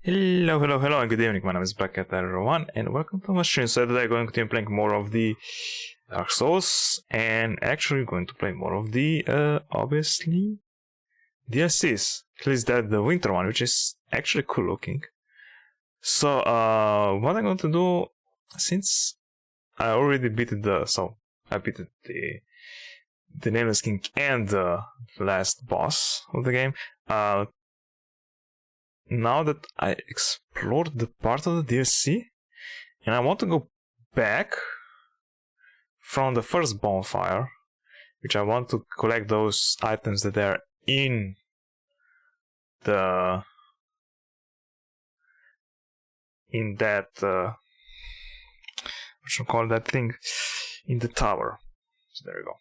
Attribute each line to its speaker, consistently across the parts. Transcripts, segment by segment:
Speaker 1: Hello, hello, hello, and good evening. My name is Black Cat One, and welcome to my stream. So today I'm going to be playing more of the Dark Souls, and actually going to play more of the, obviously, DLCs. At least that the winter one, which is actually cool looking. So, what I'm going to do, since I already beat I beat the Nameless King and the last boss of the game. Now that I explored the part of the DLC, and I want to go back from the first bonfire, which I want to collect those items that are in that what should I call that thing, in the tower. So there we go.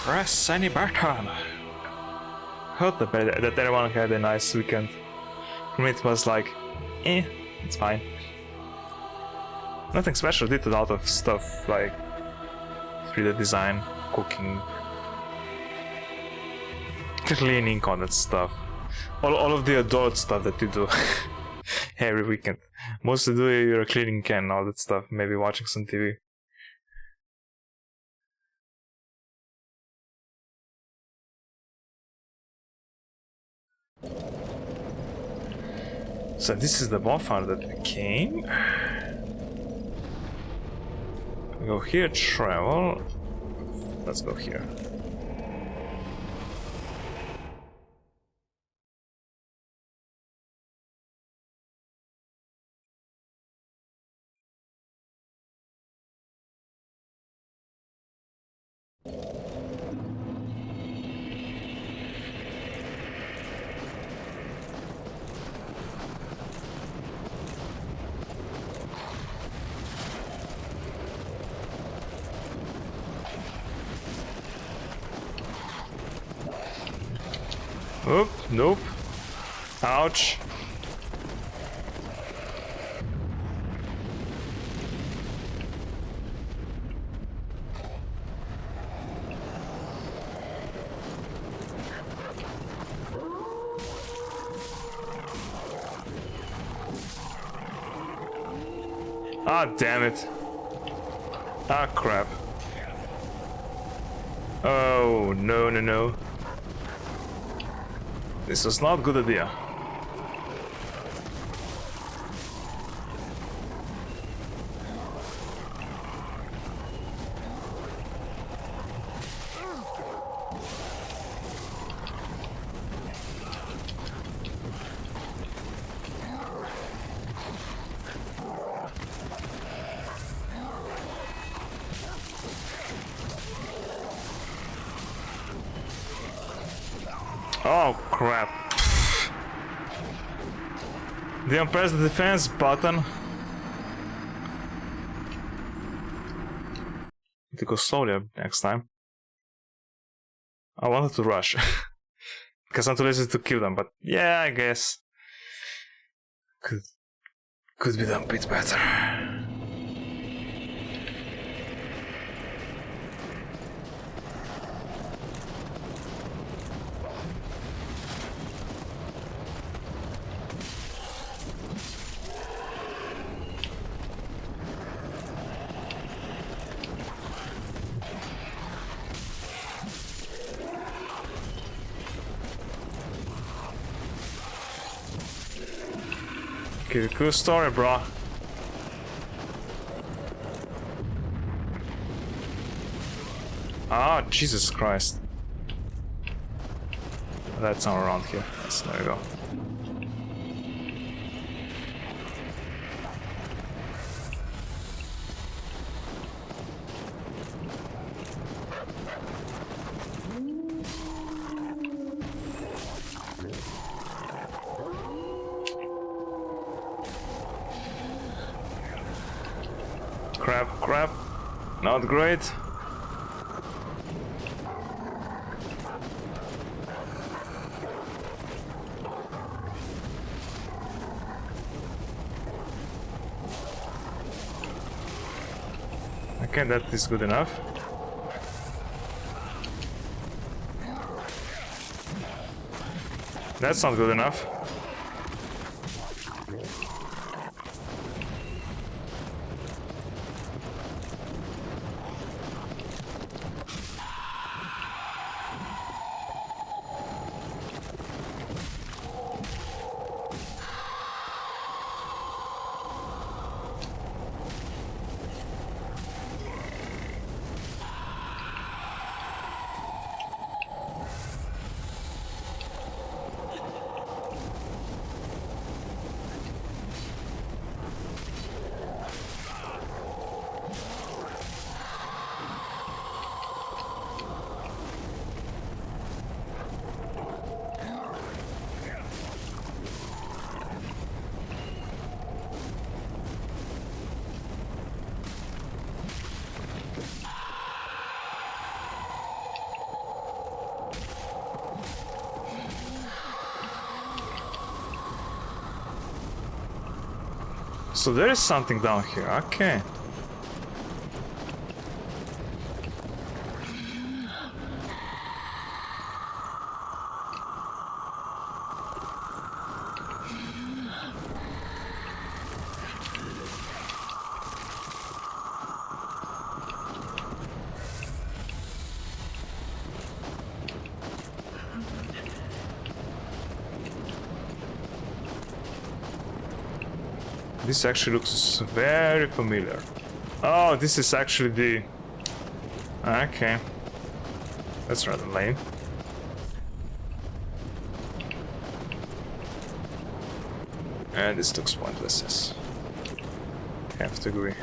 Speaker 1: Press any button. Hope that everyone had a nice weekend. For me it was like, it's fine. Nothing special, did a lot of stuff like 3D design, cooking, cleaning, all that stuff. All of the adult stuff that you do every weekend. Mostly do your cleaning and all that stuff, maybe watching some TV. So this is the bonfire that we came. We go here, travel. Let's go here. Oop, nope. Ouch. Ah, damn it. Ah, crap. Oh, no, no, no. This was not a good idea. Oh crap. Didn't press the defense button. Need to go slowly next time. I wanted to rush. Because I'm too lazy to kill them, but yeah, I guess. Could be done a bit better. Cool story, bro. Ah, Jesus Christ. That's not around here. Yes, there we go. Crap. Not great. Okay, that is good enough. That's not good enough. So there is something down here, okay. This actually looks very familiar. Oh, this is actually the... Okay. That's rather lame. And this looks pointless, yes. Have to agree.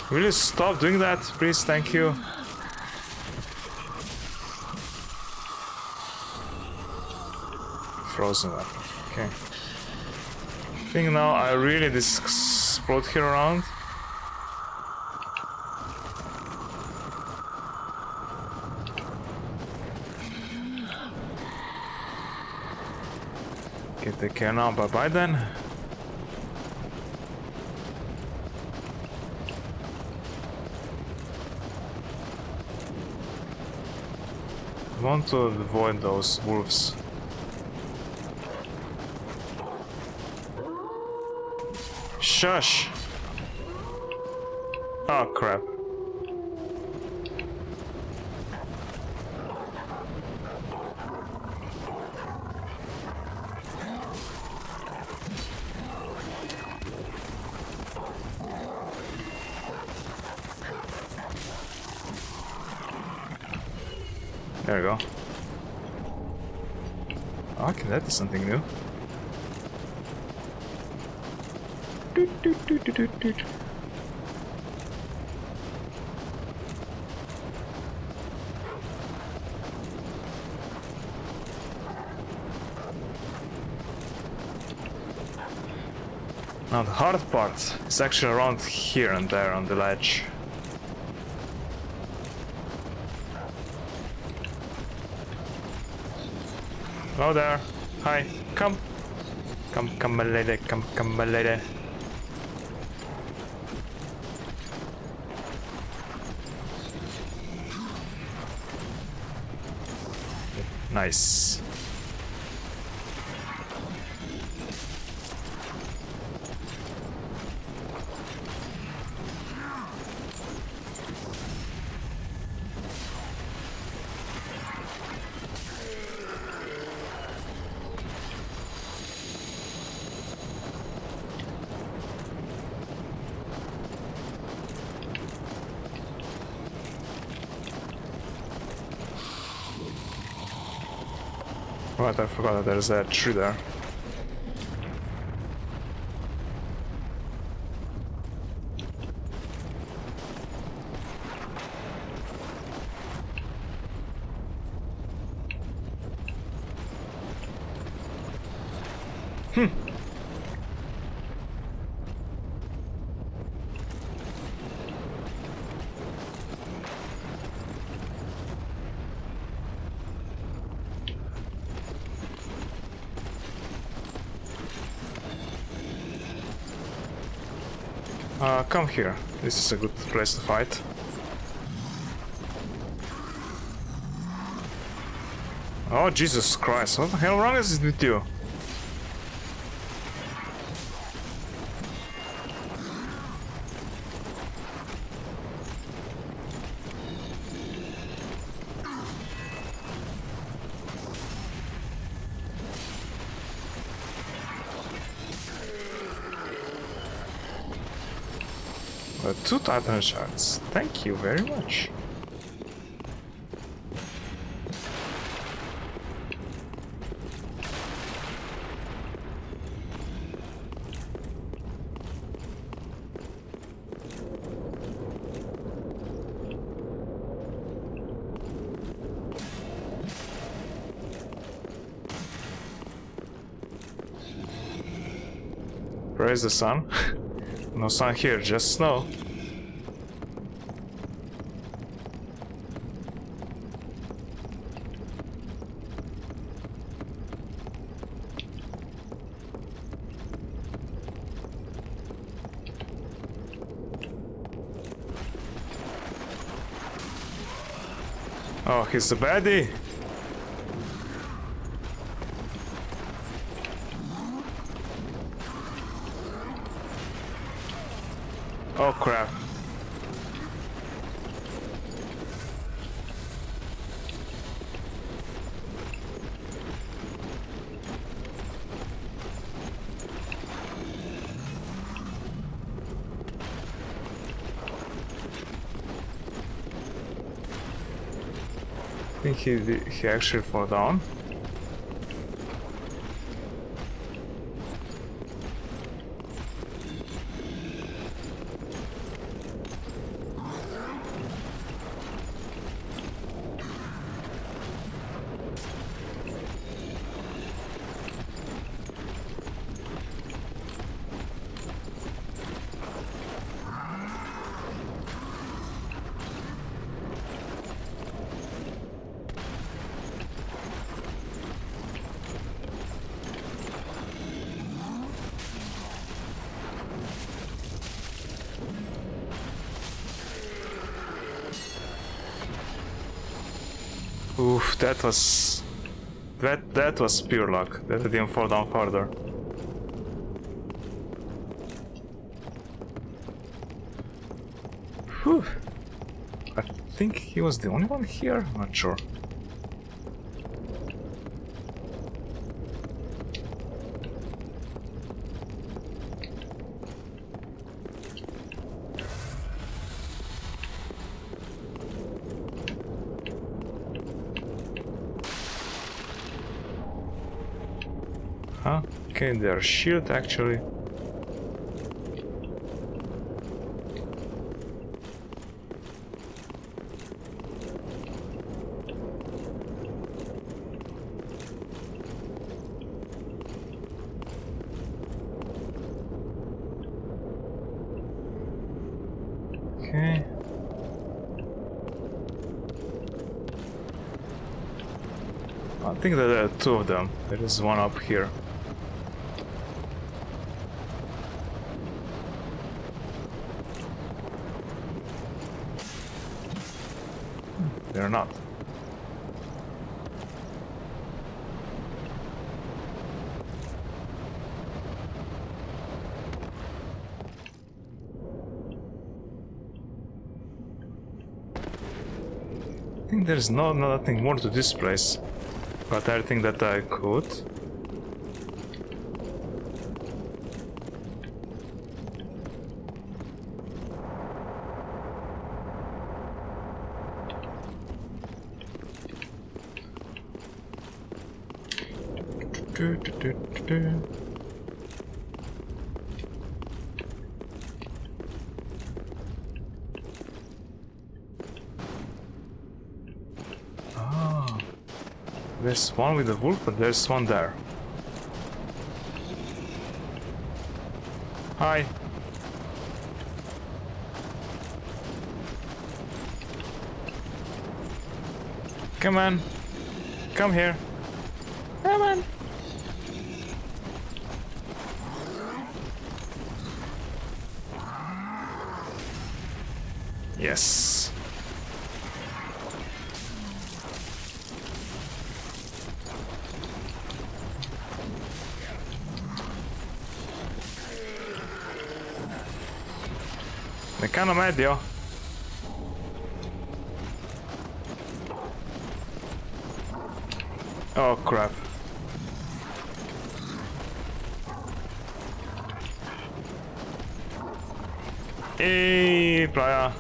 Speaker 1: Will you stop doing that, please? Thank you. Frozen one. Okay. I think now I really explode here around. Okay, take care now. Bye bye then. I want to avoid those wolves. Shush! Oh crap. There we go. Okay, that is something new. Now the hard part is actually around here and there on the ledge. Hello there. Hi. Come. Come, my lady. Come, my lady. Nice. Right, I forgot that there's a tree there. Come here. This is a good place to fight. Oh, Jesus Christ. What the hell wrong is it with you? Two Titan shards. Thank you very much. Praise the sun. No sun here, just snow. Oh, he's the baddie. Oh crap. I think he actually fell down. Oof, that was pure luck. That I didn't fall down further. Whew. I think he was the only one here? I'm not sure. Huh? Okay, their shield actually. Okay. I think that there are two of them. There is one up here. They're not. I think there's nothing more to this place, but I think that I could. Ah, there's one with the wolf, but there's one there. Hi. Come on. Come here. Come on. Yes. Mecano medio. Oh crap. Hey, playa.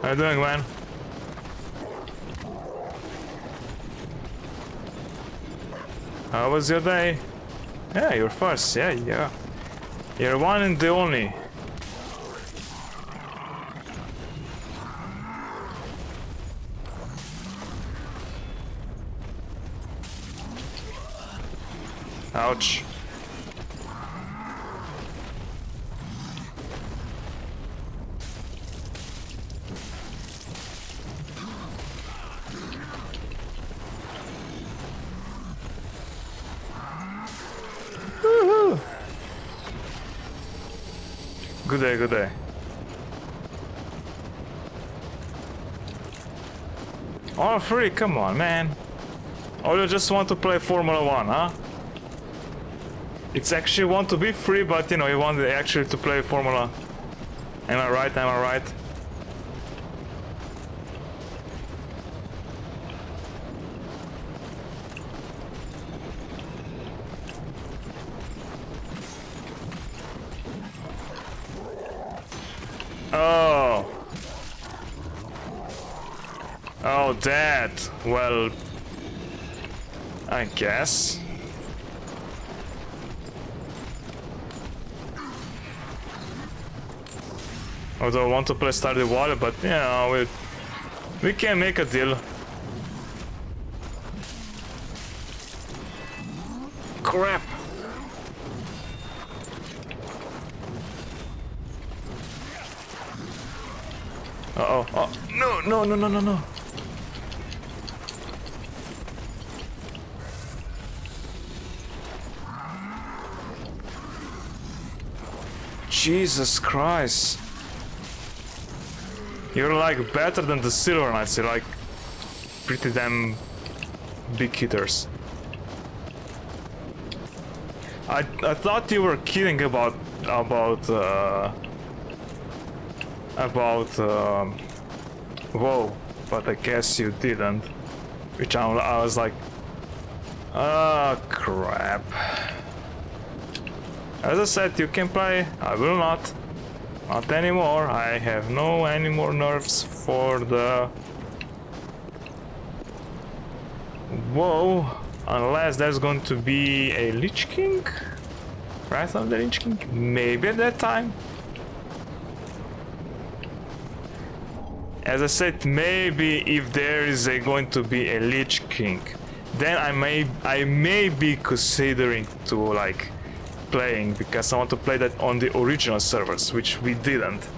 Speaker 1: How you doing, man? How was your day? Yeah, you're first. Yeah. You're one and the only. Ouch. Woohoo! Good day, good day. All free, come on, man. Or you just want to play Formula 1, huh? It's actually want to be free, but you know, you want actually to play Formula. Am I right? Am I right? Oh. Oh, that. Well, I guess. Although I want to play Stardew Valley, but you know, we can make a deal. Crap. Uh-oh. Oh, no. Jesus Christ. You're like better than the Silver Knights. You're like pretty damn big hitters. I thought you were kidding about WoW, but I guess you didn't. Which I was like, ah, crap. As I said, you can play. I will not. Not anymore. I have no any more nerves for the WoW, unless there's going to be a Lich King. Wrath of the Lich King. Maybe at that time. As I said, maybe if there is going to be a Lich King, then I may be considering to like playing, because I want to play that on the original servers, which we didn't,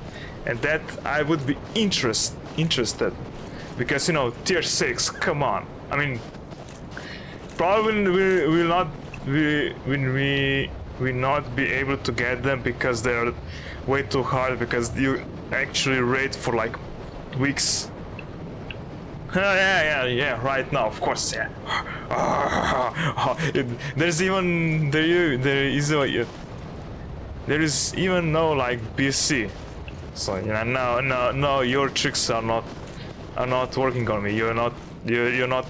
Speaker 1: and that I would be interested, because you know, tier 6, come on. I mean, probably we will not be able to get them because they are way too hard, because you actually raid for like weeks. Yeah, right now, of course, yeah. There is even no like BC. So you know, no, your tricks are not working on me. You're not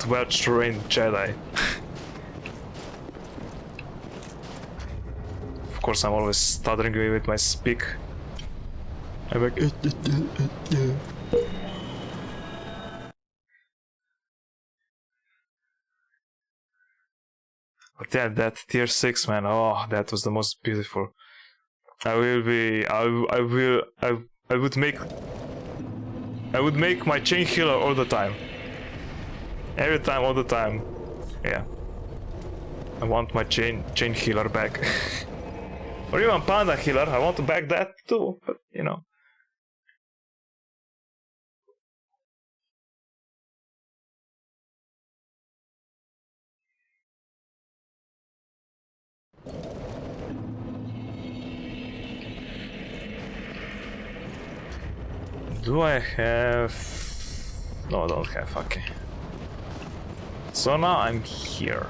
Speaker 1: well trained Jedi. Of course, I'm always stuttering with my speak. I'm like, But yeah, that tier 6, man, oh, that was the most beautiful. I would make my chain healer all the time. Every time, all the time. Yeah. I want my chain healer back. Or even panda healer, I want to back that too, but you know. Do I have... No, I don't have, okay. So now I'm here.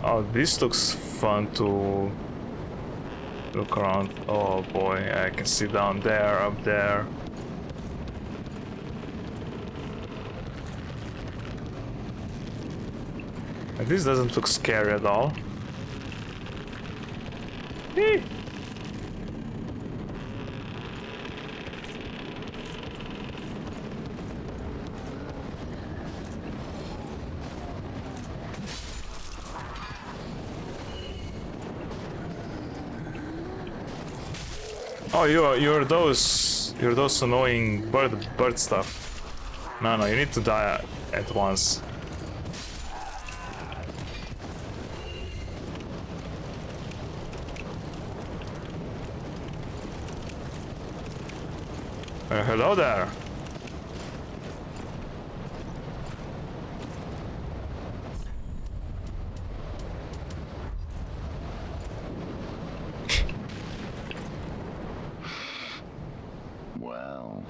Speaker 1: Oh, this looks fun to look around. Oh boy, I can see down there, up there. And this doesn't look scary at all. Eee! Oh, you're those annoying bird stuff. No, you need to die at once. Hello there.
Speaker 2: Well,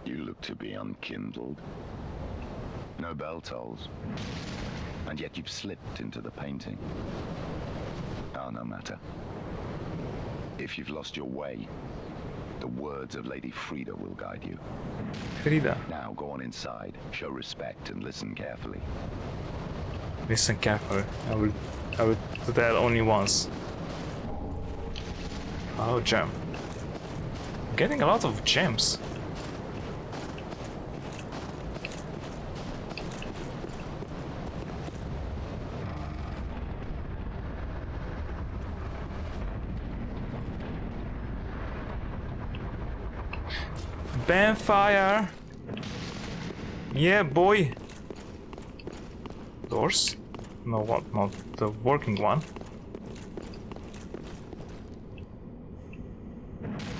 Speaker 2: you look to be unkindled. No bell tolls. And yet you've slipped into the painting. Oh, no matter. If you've lost your way, the words of Lady Frida will guide you.
Speaker 1: Frida.
Speaker 2: Now go on inside, show respect, and listen carefully.
Speaker 1: Listen carefully. I will do that only once. Oh, gem. Getting a lot of gems. Bonfire! Yeah, boy! Doors? No, what? Not the working one.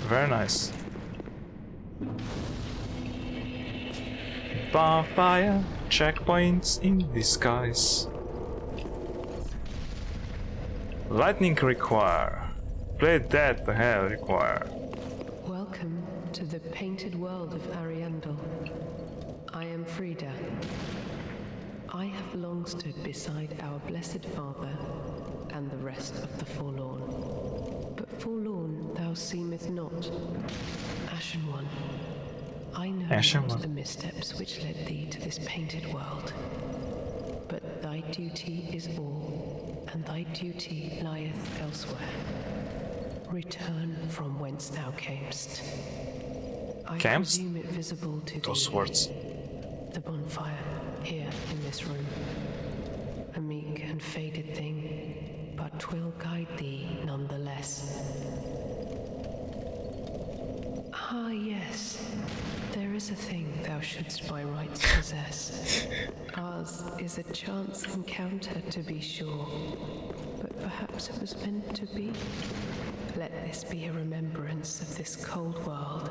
Speaker 1: Very nice. Bonfire, checkpoints in disguise. Lightning require. Play that the hell require.
Speaker 3: Welcome to the painted world of Ariandel. I am Frida. I have long stood beside our blessed Father and the rest of the forlorn. But forlorn thou seemeth not. Ashen One, I know not the missteps which led thee to this painted world. But thy duty is all, and thy duty lieth elsewhere. Return from whence thou camest. I presume it visible to
Speaker 1: those
Speaker 3: thee.
Speaker 1: words.
Speaker 3: The bonfire, here in this room. A meek and faded thing, but 'twill guide thee nonetheless. Ah, yes. There is a thing thou shouldst by rights possess. Ours is a chance encounter, to be sure, but perhaps it was meant to be. Let this be a remembrance of this cold world,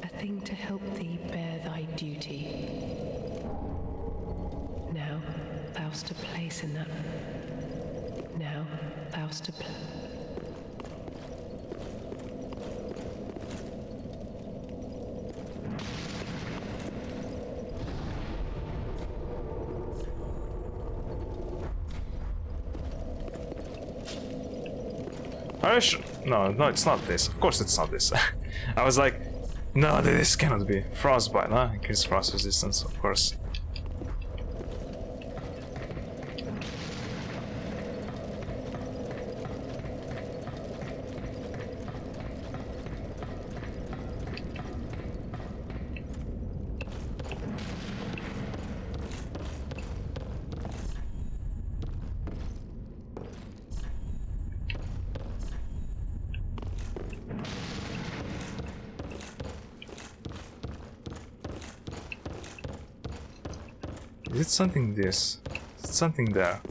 Speaker 3: a thing to help thee bear thy duty. Now thou'st a place in that. Now thou'st a place.
Speaker 1: No, it's not this. Of course it's not this. I was like, no, this cannot be. Frostbite, huh? Increase frost resistance, of course. Is it something this? Is it something there?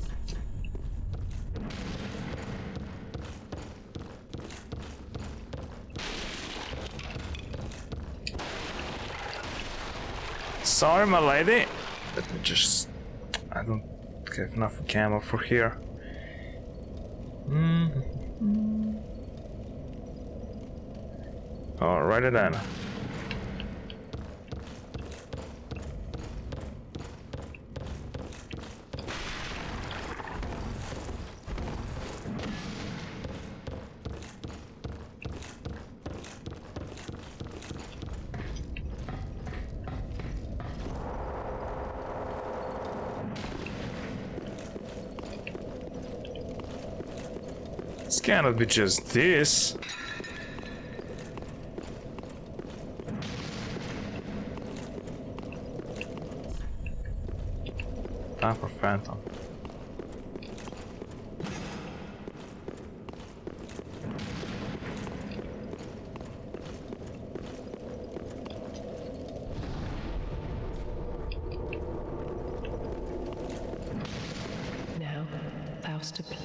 Speaker 1: Sorry, my lady. Let me just... I don't have enough camo for here. Alrighty then. This cannot be just this. Time for Phantom.
Speaker 3: Now, thou's to play.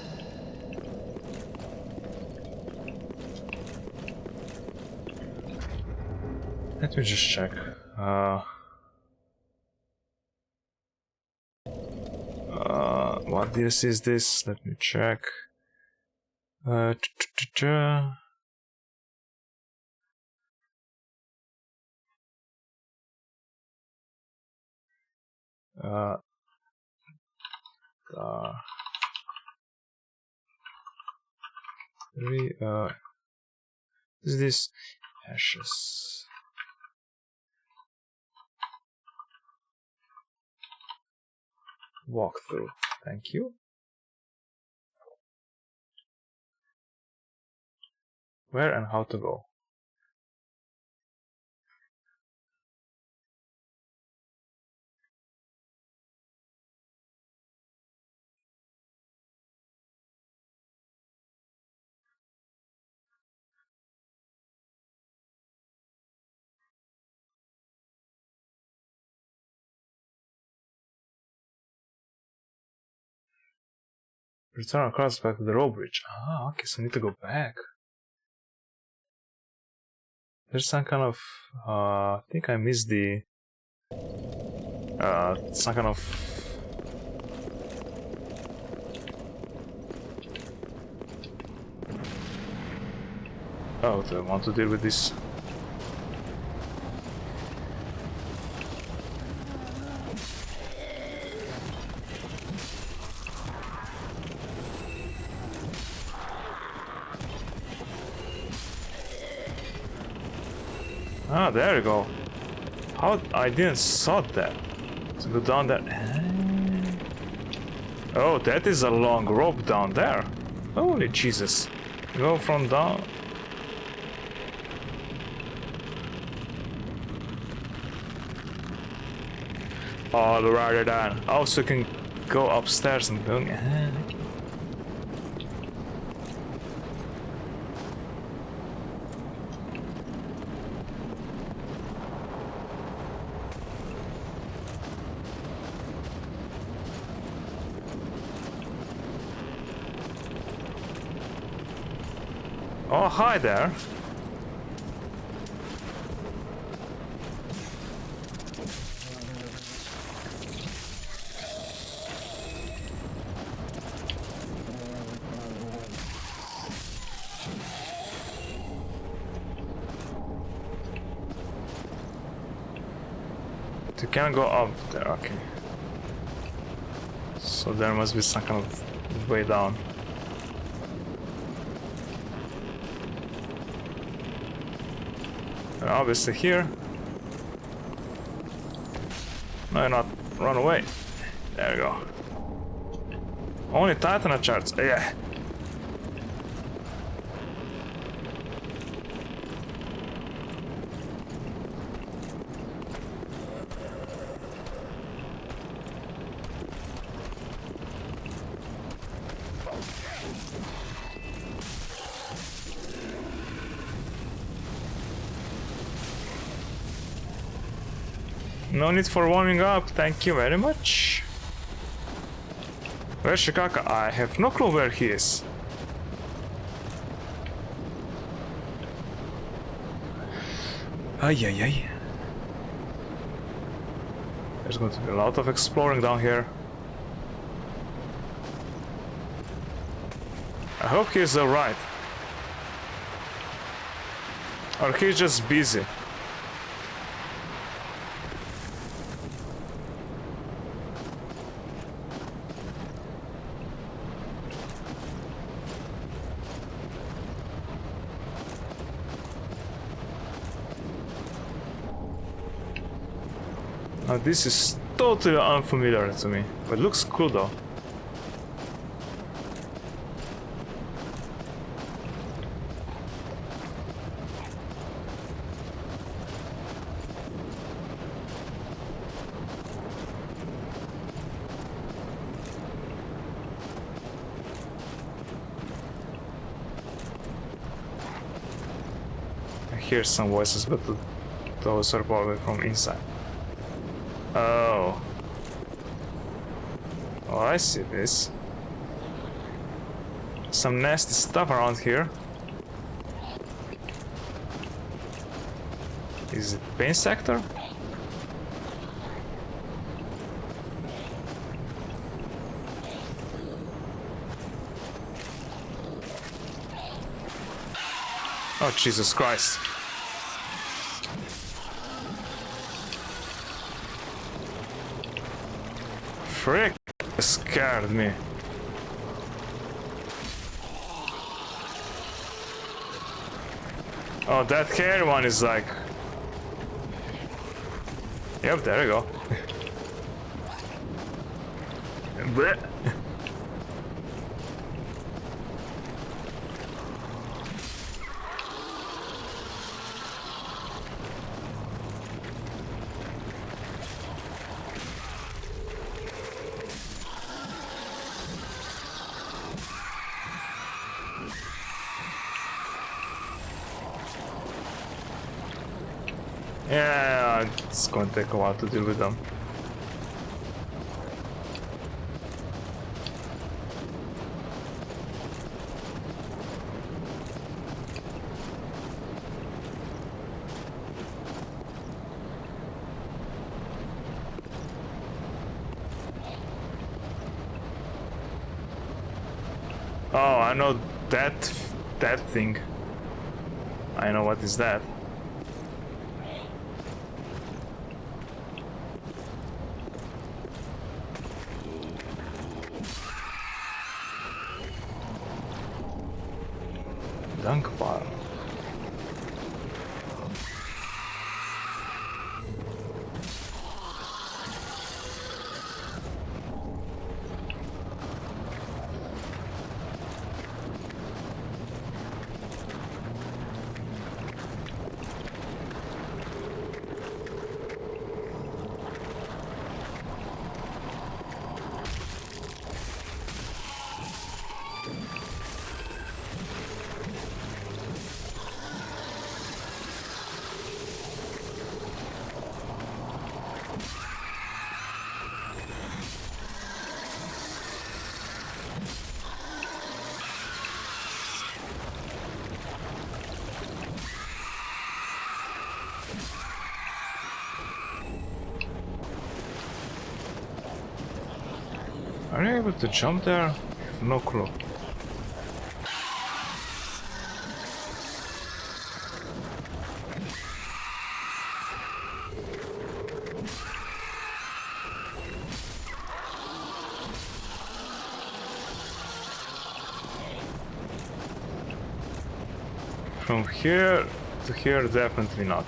Speaker 1: Let me just check. What this is this? Let me check. Is this ashes? Walkthrough. Thank you. Where and how to go? Return across back to the road bridge. Ah, okay, so I need to go back. There's some kind of I think I missed the some kind of oh, do I want to deal with this? Ah, there you go. How I didn't saw that. To go down there. Oh, that is a long rope down there. Holy Jesus. Go from down. Alrighty then. Also can go upstairs and go. Oh, hi there. You can't go up there, okay. So there must be some kind of way down. And obviously here. No, not run away. There we go. Only Titan charts. Yeah. No need for warming up, thank you very much. Where's Shikaka? I have no clue where he is. Ay ay ay. There's going to be a lot of exploring down here. I hope he's alright. Or he's just busy. Now this is totally unfamiliar to me, but looks cool though. I hear some voices, but those are probably from inside. Oh. Oh, I see this. Some nasty stuff around here. Is it pain sector? Oh, Jesus Christ. Frick, it scared me. Oh, that hairy one is like... Yep, there you go. Blech. Yeah, it's going to take a while to deal with them. Oh, I know that thing. I know what is that. Dunk pile. Are you able to jump there? No clue. From here to here, definitely not.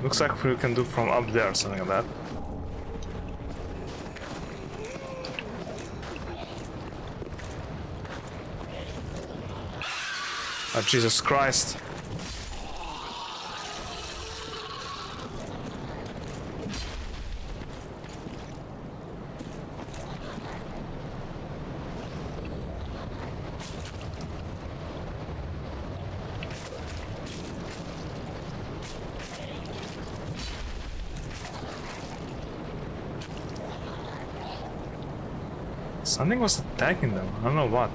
Speaker 1: Looks like we can do from up there, something like that. Oh, Jesus Christ. Something was attacking them. I don't know what.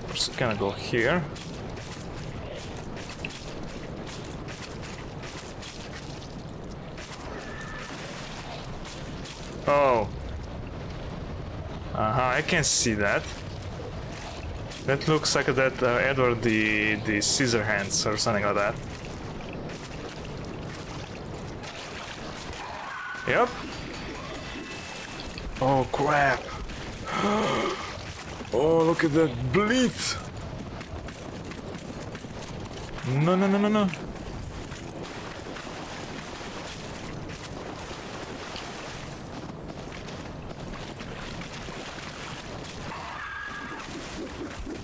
Speaker 1: We're just gonna go here. Oh. I can see that. That looks like that Edward the Scissorhands or something like that. Yep. Oh crap. Oh, look at that bleed. No, no, no, no, no.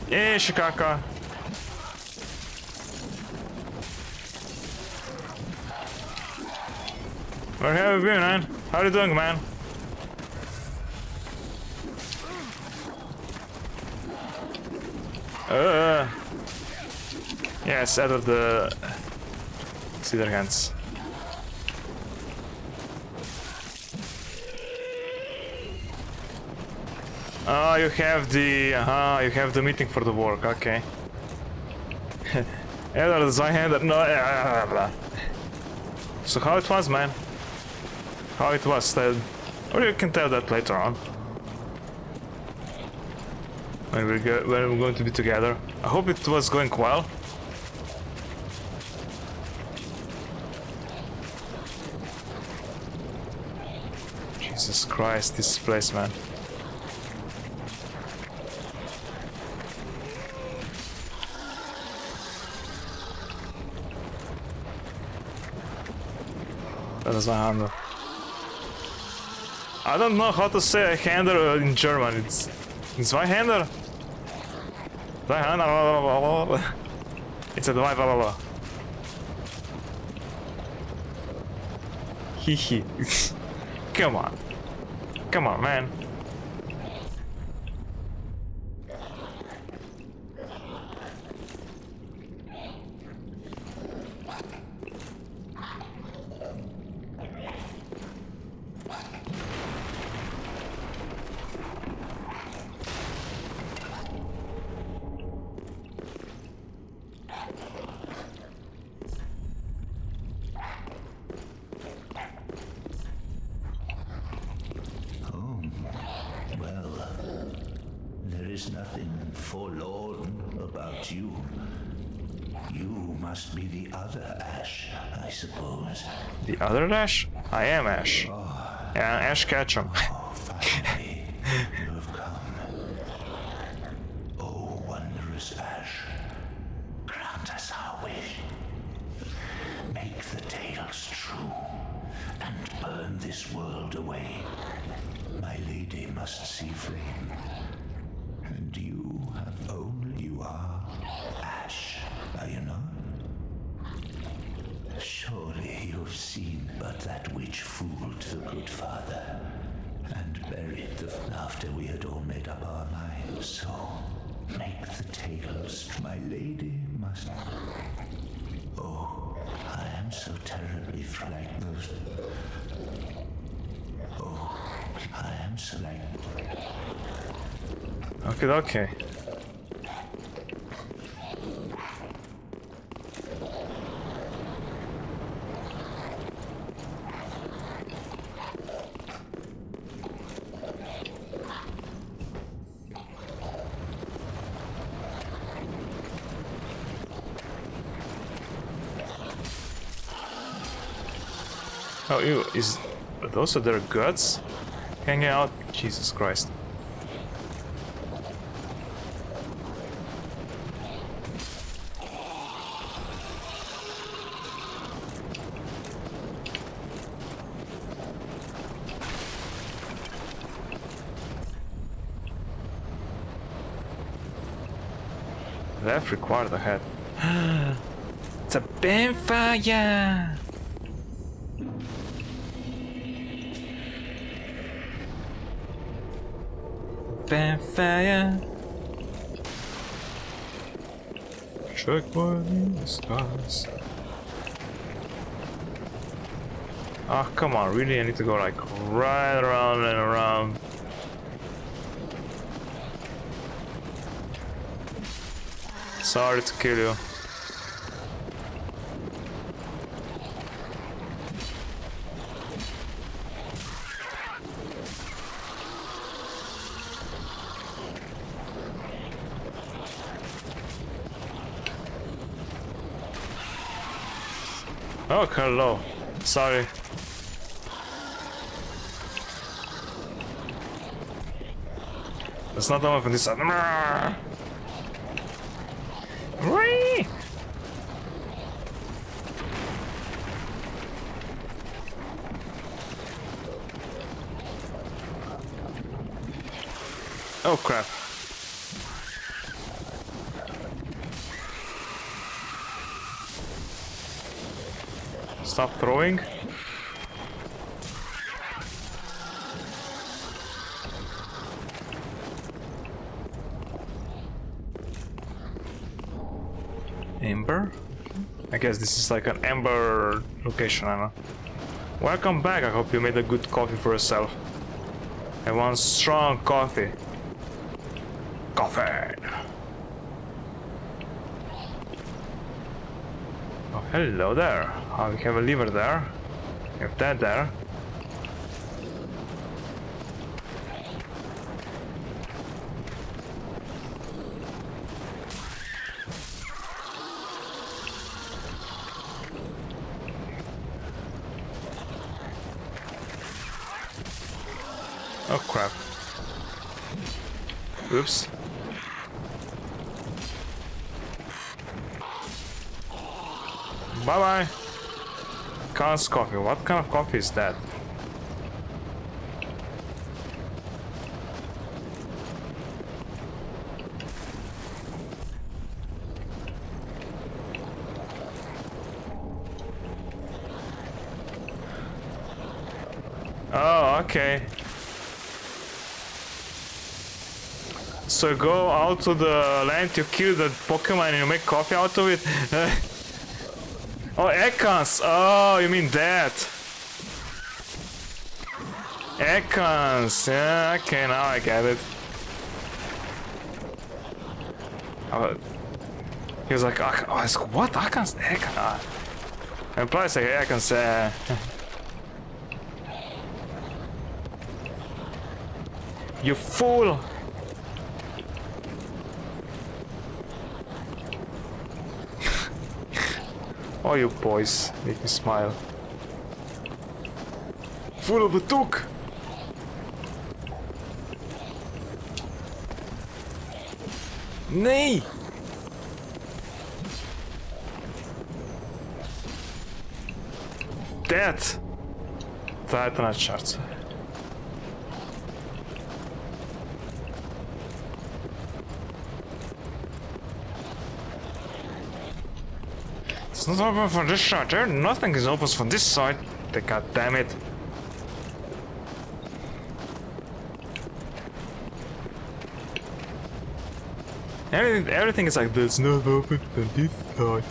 Speaker 1: Hey, Shikaka. Where have you been, man? How you doing, man? Yes, out of the Scissorhands. Oh, you have the meeting for the work, okay. Edward the Zweihander, no, So how it was, man? How it was, or you can tell that later on. When we're going to be together. I hope it was going well. Jesus Christ, this place, man. That is my handle. I don't know how to say a hander in German. It's Zweihander. Zweihander. It's a Zweihander. Hee. Come on. Come on, man.
Speaker 4: Nothing forlorn about you. You must be the other Ash, I suppose.
Speaker 1: The other Ash? I am Ash. Yeah, Ash Ketchum.
Speaker 4: Oh, finally, you have come. Oh, wondrous Ash, grant us our wish. Make the tales true, and burn this world away. My lady must see flame. And you have only, you are Ash, are you not? Surely you've seen but that which fooled the good father, and buried the after we had all made up our minds. So, make the tales, my lady must... Oh, I am so terribly frightened. Oh, I am so like...
Speaker 1: Okay. Oh, ew, those are their guts hanging out? Jesus Christ. Left required ahead. It's a bonfire! Bonfire! Checkpoint in the stars. Oh, come on, really? I need to go like right around and around. Sorry to kill you. Oh, hello. Sorry. It's not the one from this side. Whee! Oh crap. Stop throwing. Ember? I guess this is like an Ember location, I don't know. Welcome back, I hope you made a good coffee for yourself. I want strong coffee. Coffee! Oh, hello there. Oh, we have a lever there. We have that there. Oh crap. Oops. Bye bye. Cans coffee. What kind of coffee is that? Oh, okay. So go out to the land, you kill the Pokemon and you make coffee out of it? Oh, Ekans! Oh, you mean that? Ekans! Yeah, okay, now I get it. He was like, oh, I was like, what? Ekans? Ekans? And plus, like, Ekans, you fool! Oh, you boys make me smile. Full of a took! Nee! Dead! Titanite shards. It's not open for this side. There, nothing is open from this side. God damn it. Everything is like this. Not open from this side.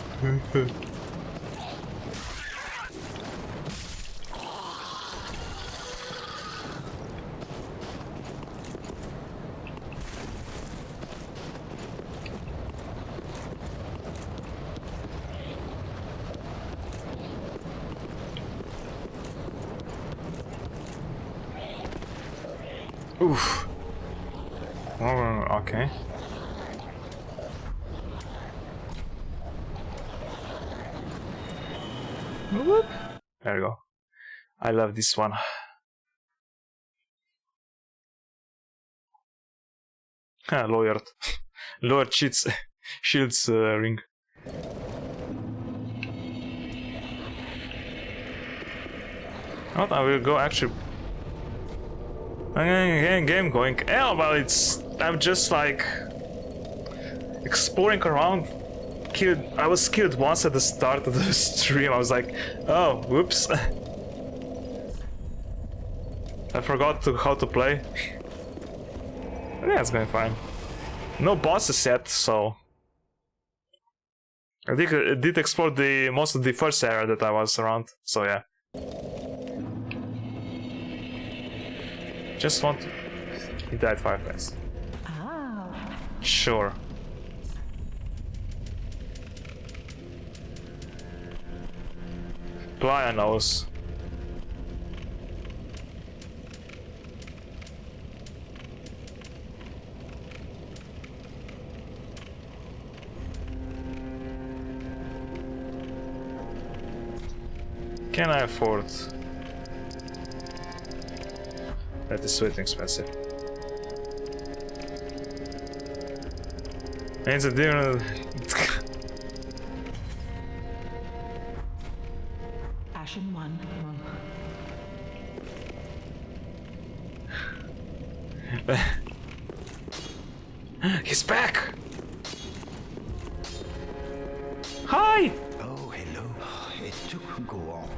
Speaker 1: Oof. Oh, okay. Whoop. There we go. I love this one. Lawyered. Lawyer cheats. Shields ring. What? I will go actually. Game going. Yeah, well, I'm just like exploring around. I was killed once at the start of the stream. I was like, oh, whoops. I forgot how to play. Yeah, it's going fine. No bosses yet, so I did explore most of the first area that I was around. So yeah. Just want to... He died 5 times. Sure. Playa knows. Can I afford? That is way too expensive. It's a different.
Speaker 5: Ashen one.
Speaker 1: He's back! Hi!
Speaker 4: Oh, hello. It took go on.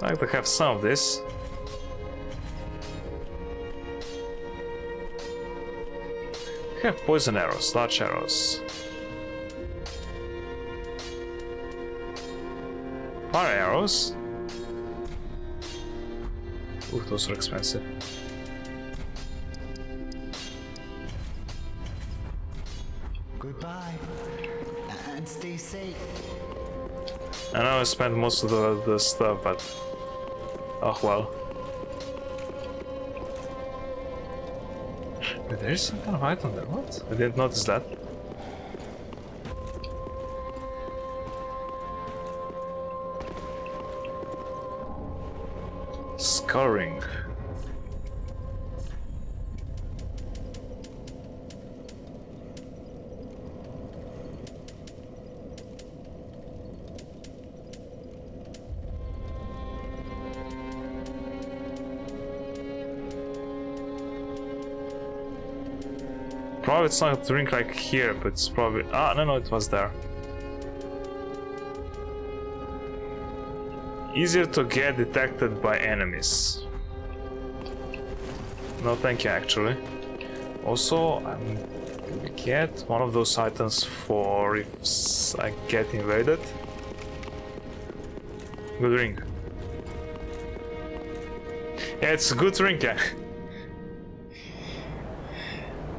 Speaker 1: I'd like to have some of this. We have poison arrows, large arrows. Fire arrows. Ooh, those are expensive.
Speaker 4: Goodbye. And stay safe.
Speaker 1: I know I spent most of the stuff, but oh well. But there's some kind of item there. What? I didn't notice that. Skull ring. Probably it's not a ring like here, but it's probably... Ah, no, it was there. Easier to get detected by enemies. No, thank you, actually. Also, I'm gonna get one of those items for if I get invaded. Good ring. Yeah, it's a good ring, yeah.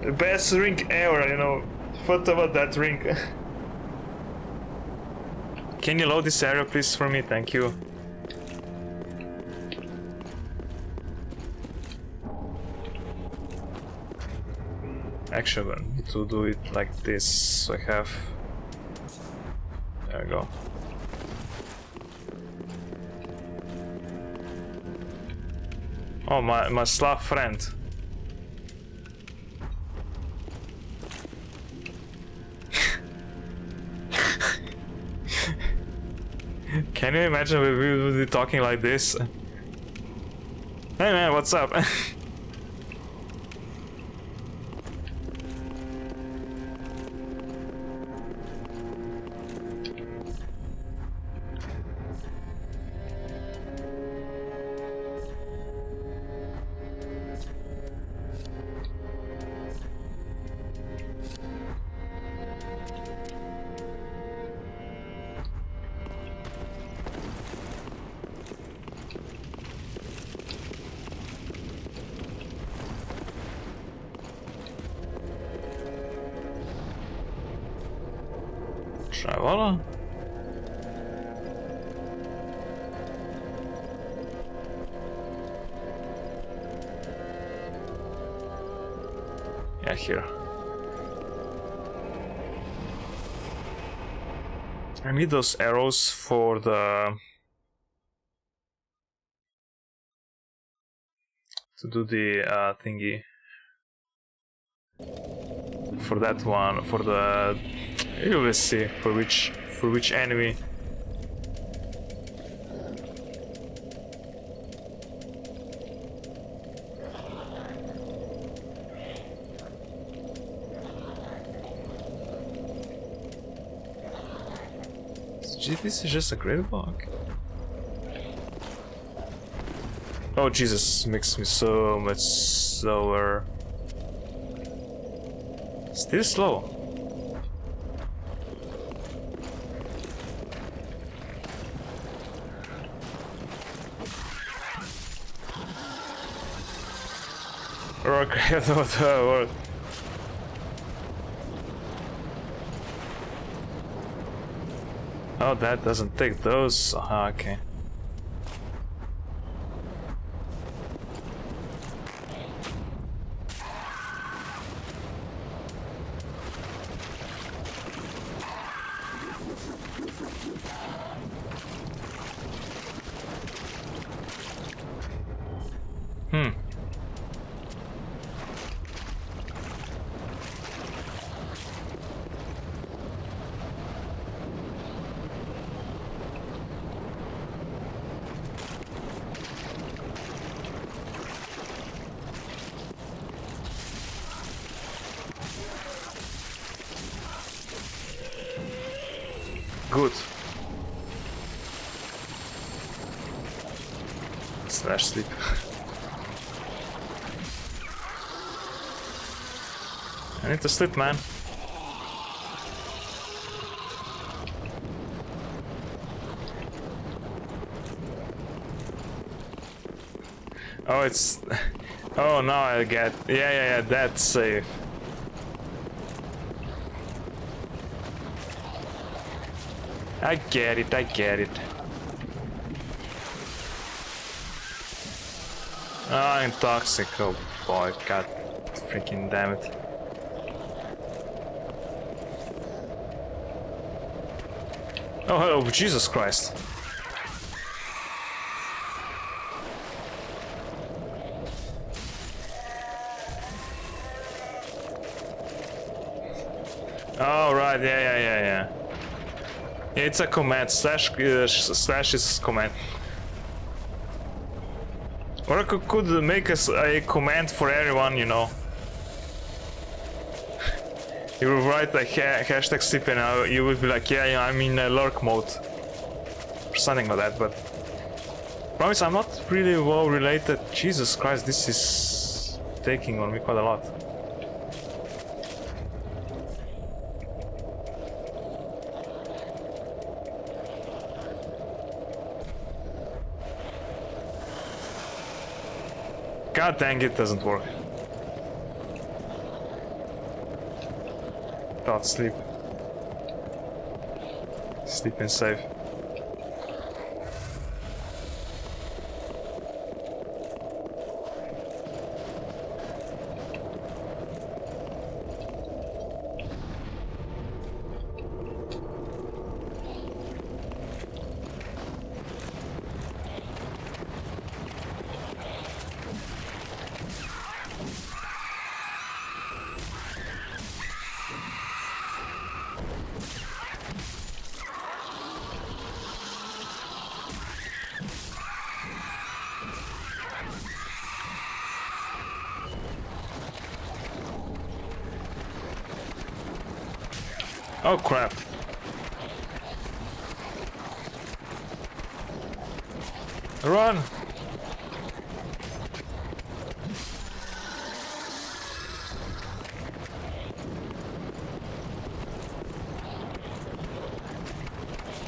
Speaker 1: The best ring ever, you know. What about that ring? Can you load this area, please, for me? Thank you. Actually, I need to do it like this. So I have. There we go. Oh, my Slav friend. Can you imagine we would be talking like this? Hey man, what's up? Voilà. Yeah, here. I need those arrows for the... to do the thingy. For that one, for the... You will see for which enemy. This is just a great block. Oh Jesus, makes me so much slower. Still slow. Okay, what the word? Oh, that doesn't take those. Okay. Good. Slash sleep. I need to sleep, man. Oh, it's... Oh, now I get... Yeah, that's safe. I get it, I get it. Ah, I'm toxic. Oh boy, god freaking damn it. Oh, hello, Jesus Christ. Oh, right, yeah. It's a command, slash is command. Or I could make a command for everyone, you know. You will write like hashtag sleep and you would be like, yeah, I'm in lurk mode. Or something like that, but... Promise, I'm not really well related. Jesus Christ, this is taking on me quite a lot. God dang, it doesn't work. Thought sleep. Sleep and save. Oh crap. Run!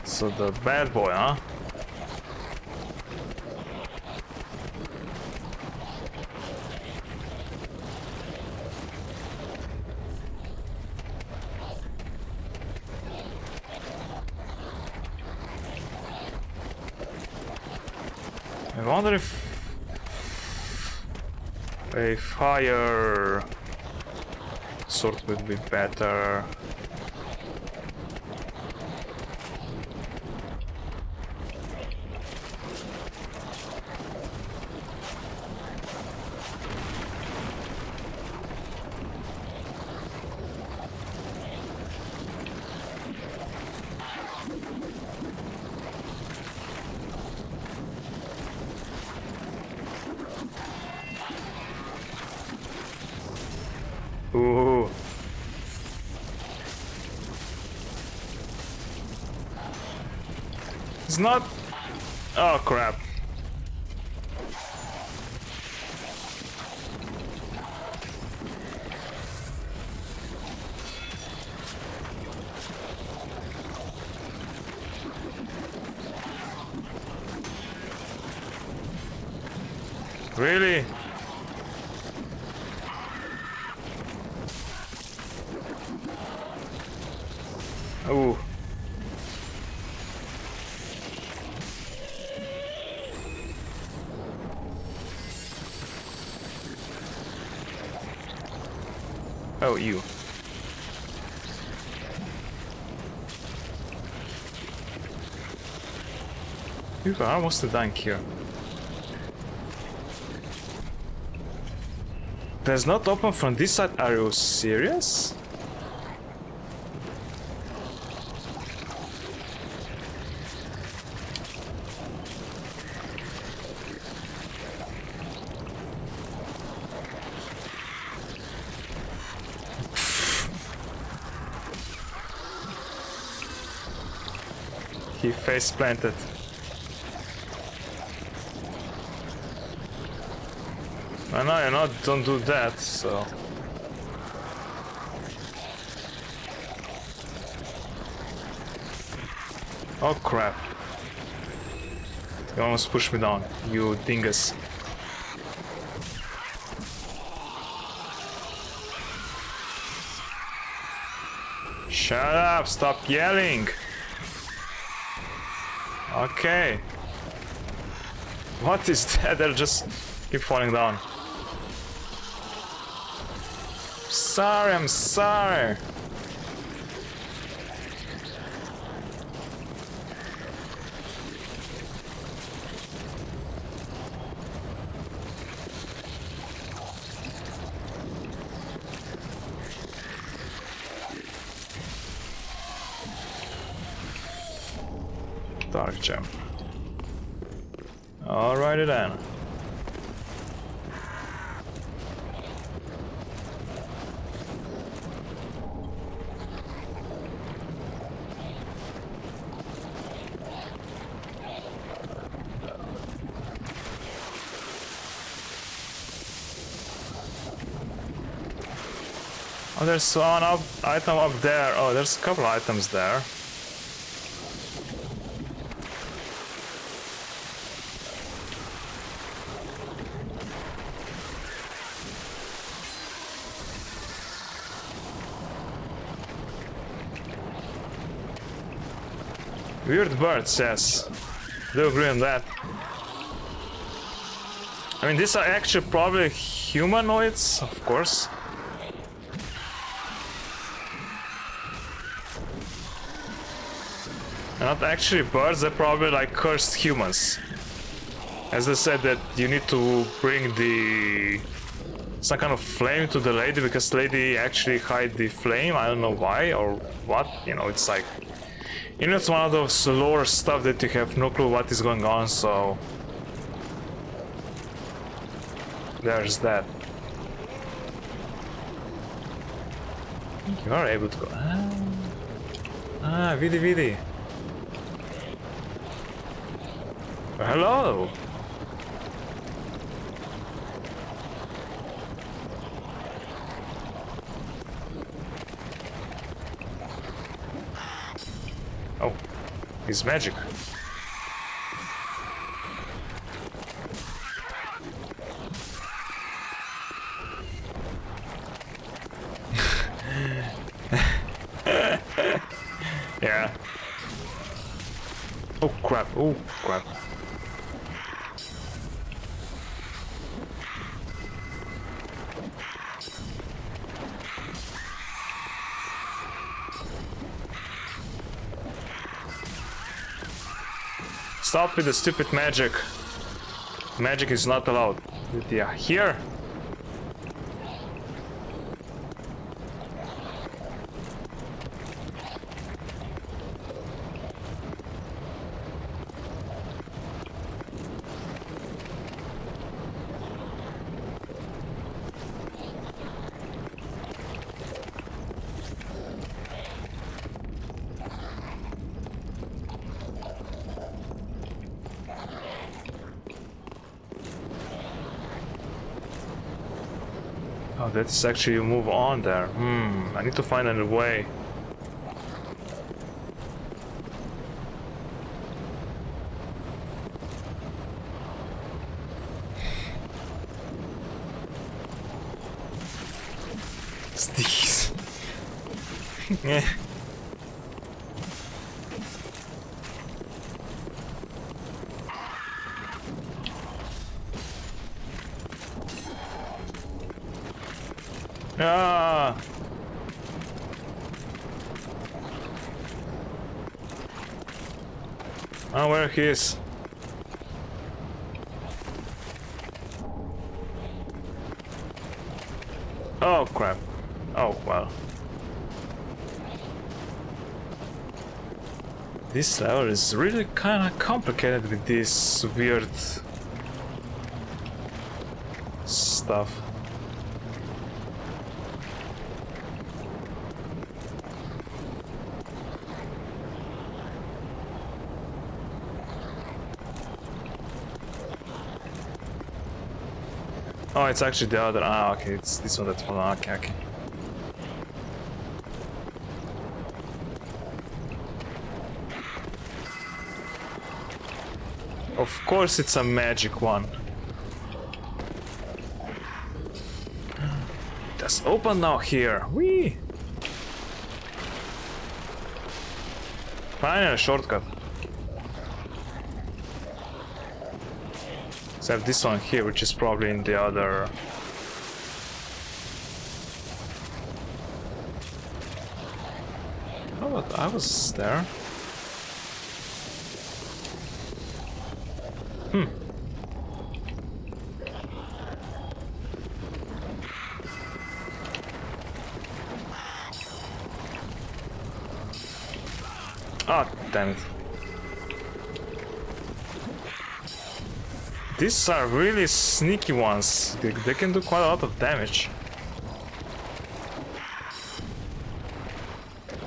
Speaker 1: So the bad boy, huh? I wonder if a fire sword would be better. Ooh. It's not... Oh crap. Really? Ooh. Oh, you. You are almost done here. Does not open from this side. Are you serious? He face planted. I know you not don't do that, so. Oh crap. You almost pushed me down, you dingus. Shut up, stop yelling. Okay. What is that? They'll just keep falling down. Sorry, I'm sorry. Dark gem. Alrighty then. Oh, there's one item up there. Oh, there's a couple items there. Weird birds, yes. Do agree on that. I mean, these are actually probably humanoids, of course. They're not actually birds, they're probably like cursed humans. As they said that you need to bring some kind of flame to the lady, because the lady actually hide the flame. I don't know why or what, you know, it's like, you know, it's one of those lore stuff that you have no clue what is going on, so there's that. You are able to go. Vidi Vidi. Hello. Oh, he's magic. Yeah. Oh crap, oh crap. Stop with the stupid magic. Magic is not allowed. Yeah, here. Oh, that's actually a move on there. I need to find another way. Stickies. Yeah. Ah. Oh, where he is? Oh crap. Oh well. This level is really kinda complicated with this weird stuff. Oh, it's actually the other. Ah, okay, it's this one that's fallen. Okay, okay. Of course, it's a magic one. That's open now here. Whee! Finally, a shortcut. Except this one here, which is probably in the other. Oh, but I was there. Ah, damn it. These are really sneaky ones. They can do quite a lot of damage.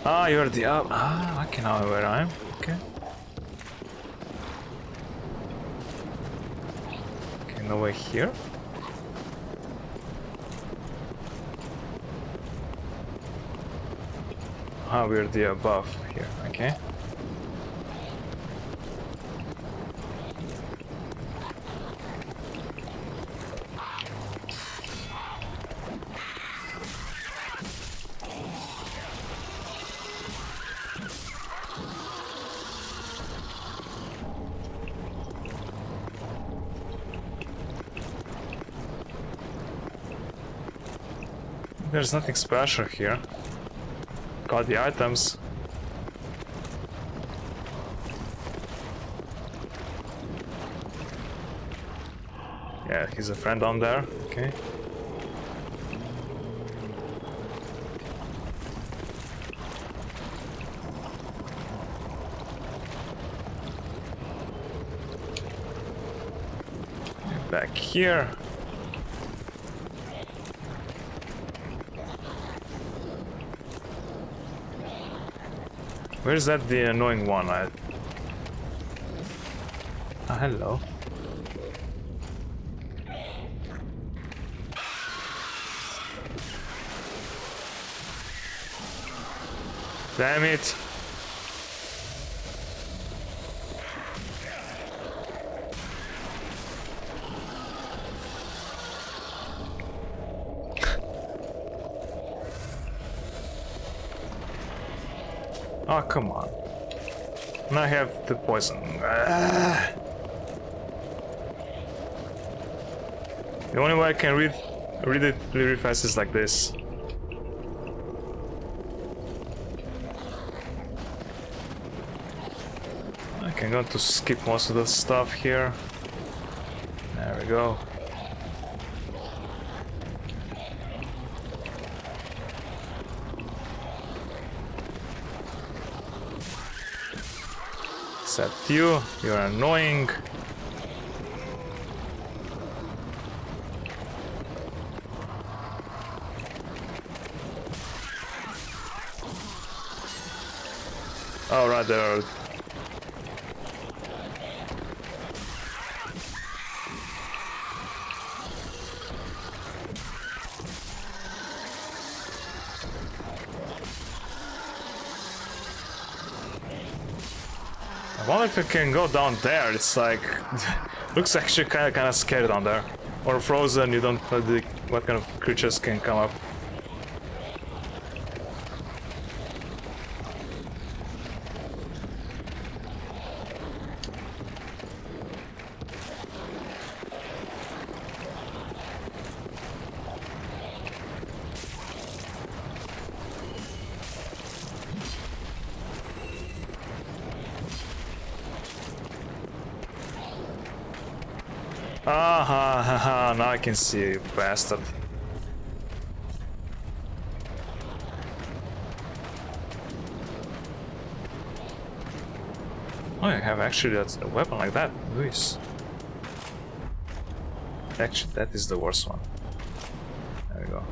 Speaker 1: Ah, you're the up. Ah, okay, now where I am. Okay. Okay, no way here. Ah, we're the above here. Okay. There's nothing special here. Got the items. Yeah, he's a friend down there. Okay. Back here. Where's that the annoying one? Ah, hello. Damn it. Oh, come on. And I have the poison. Ah. The only way I can read it really fast is like this. I can go to skip most of the stuff here. There we go. Except you, you're annoying. Oh, right there. I wonder if I can go down there. It's like looks actually kind of scary down there. Or frozen. You don't know what kind of creatures can come up. Aha, haha, now I can see you, bastard. Oh, I have actually a weapon like that. Nice. Actually, that is the worst one. There we go.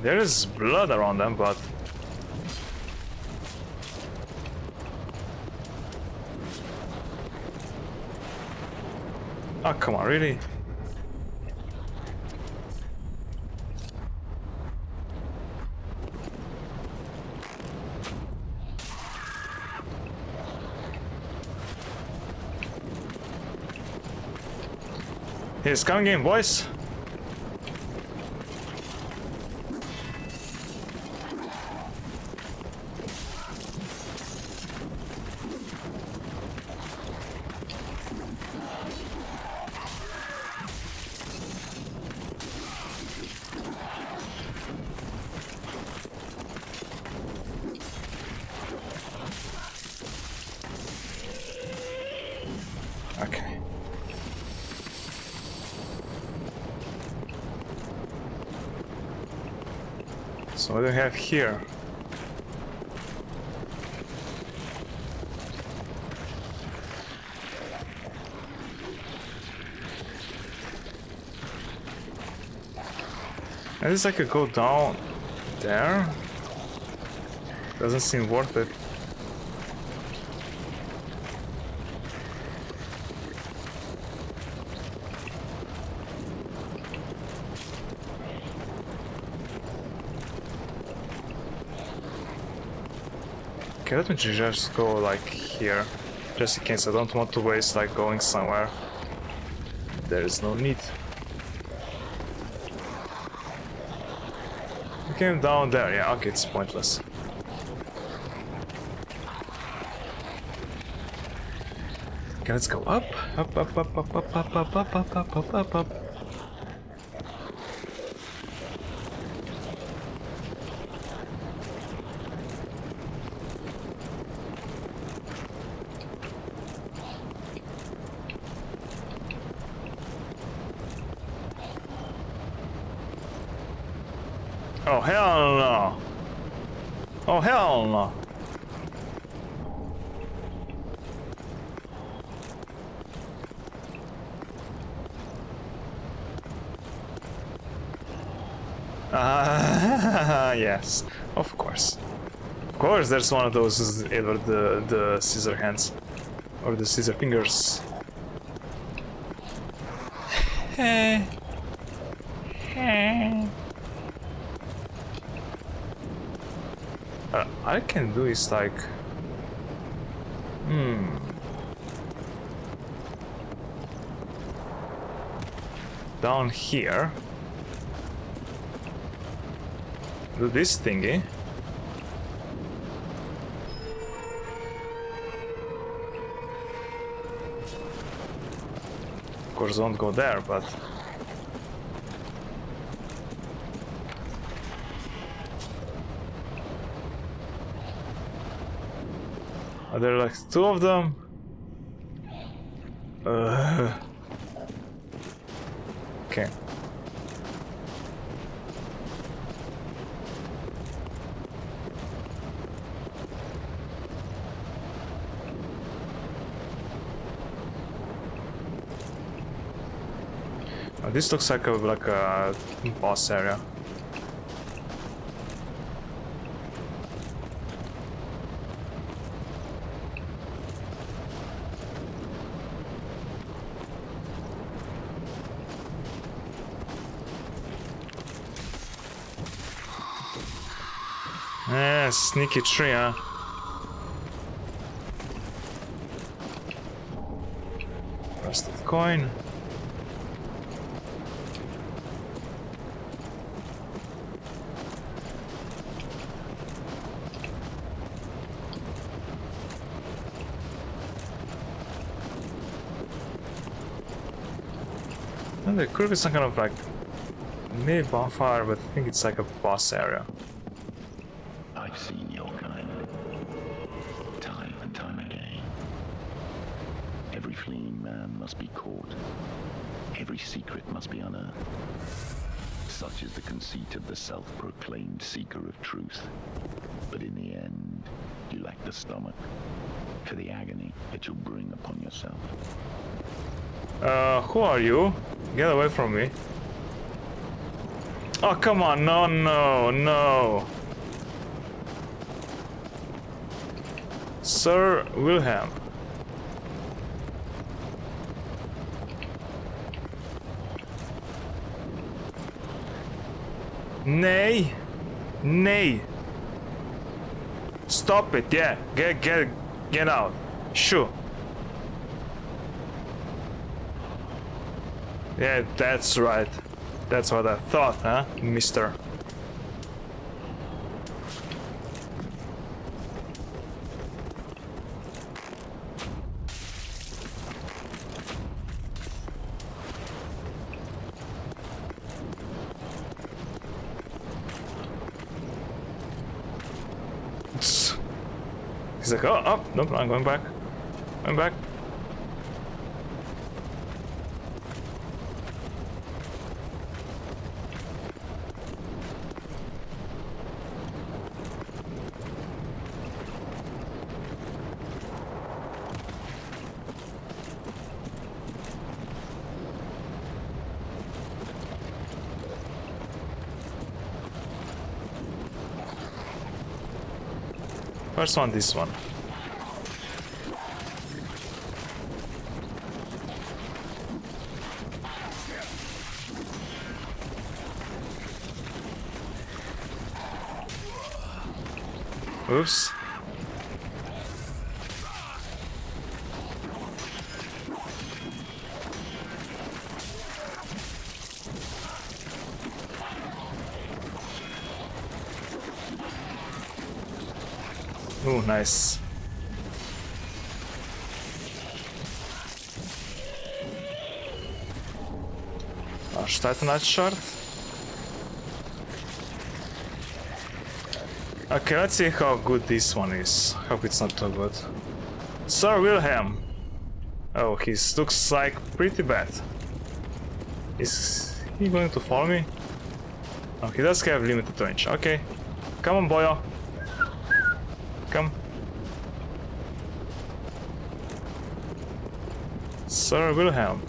Speaker 1: There is blood around them, but oh, come on, really? He's coming in, boys. Okay. So what do we have here? At least I could go down there. Doesn't seem worth it. Okay, let me just go like here, just in case I don't want to waste like going somewhere. There is no need. We came down there, yeah, okay, it's pointless. Okay, let's go up, up, up, up, up, up, up, up, up, up, up, up, up, up. Oh, hell no! Oh, hell no! Yes, of course. Of course, there's one of those is ever the scissor hands. Or the scissor fingers. I can do is like... Down here. Do this thingy. Of course, don't go there, but... Are there like two of them? Okay. This looks like a boss area. Sneaky tree, huh? Rusted coin. And there could be some kind of like maybe bonfire, but I think it's like a boss area.
Speaker 2: I've seen your kind, time and time again. Every fleeing man must be caught. Every secret must be unearthed. Such is the conceit of the self-proclaimed seeker of truth. But in the end, you lack the stomach for the agony that you'll bring upon yourself.
Speaker 1: Who are you? Get away from me. Oh, come on, no, no, no. Sir Wilhelm. Nay. Nay. Stop it, yeah. Get out. Shoo. Yeah, that's right. That's what I thought, huh, mister? He's like, oh, nope, I'm going back. I'm back. First one, this one. Oops. Oh, nice. Titanite shard. Okay, let's see how good this one is. Hope it's not too good. Sir Wilhelm. Oh, he looks like pretty bad. Is he going to follow me? Oh, he does have limited range. Okay. Come on, boyo. Come. Sir Wilhelm.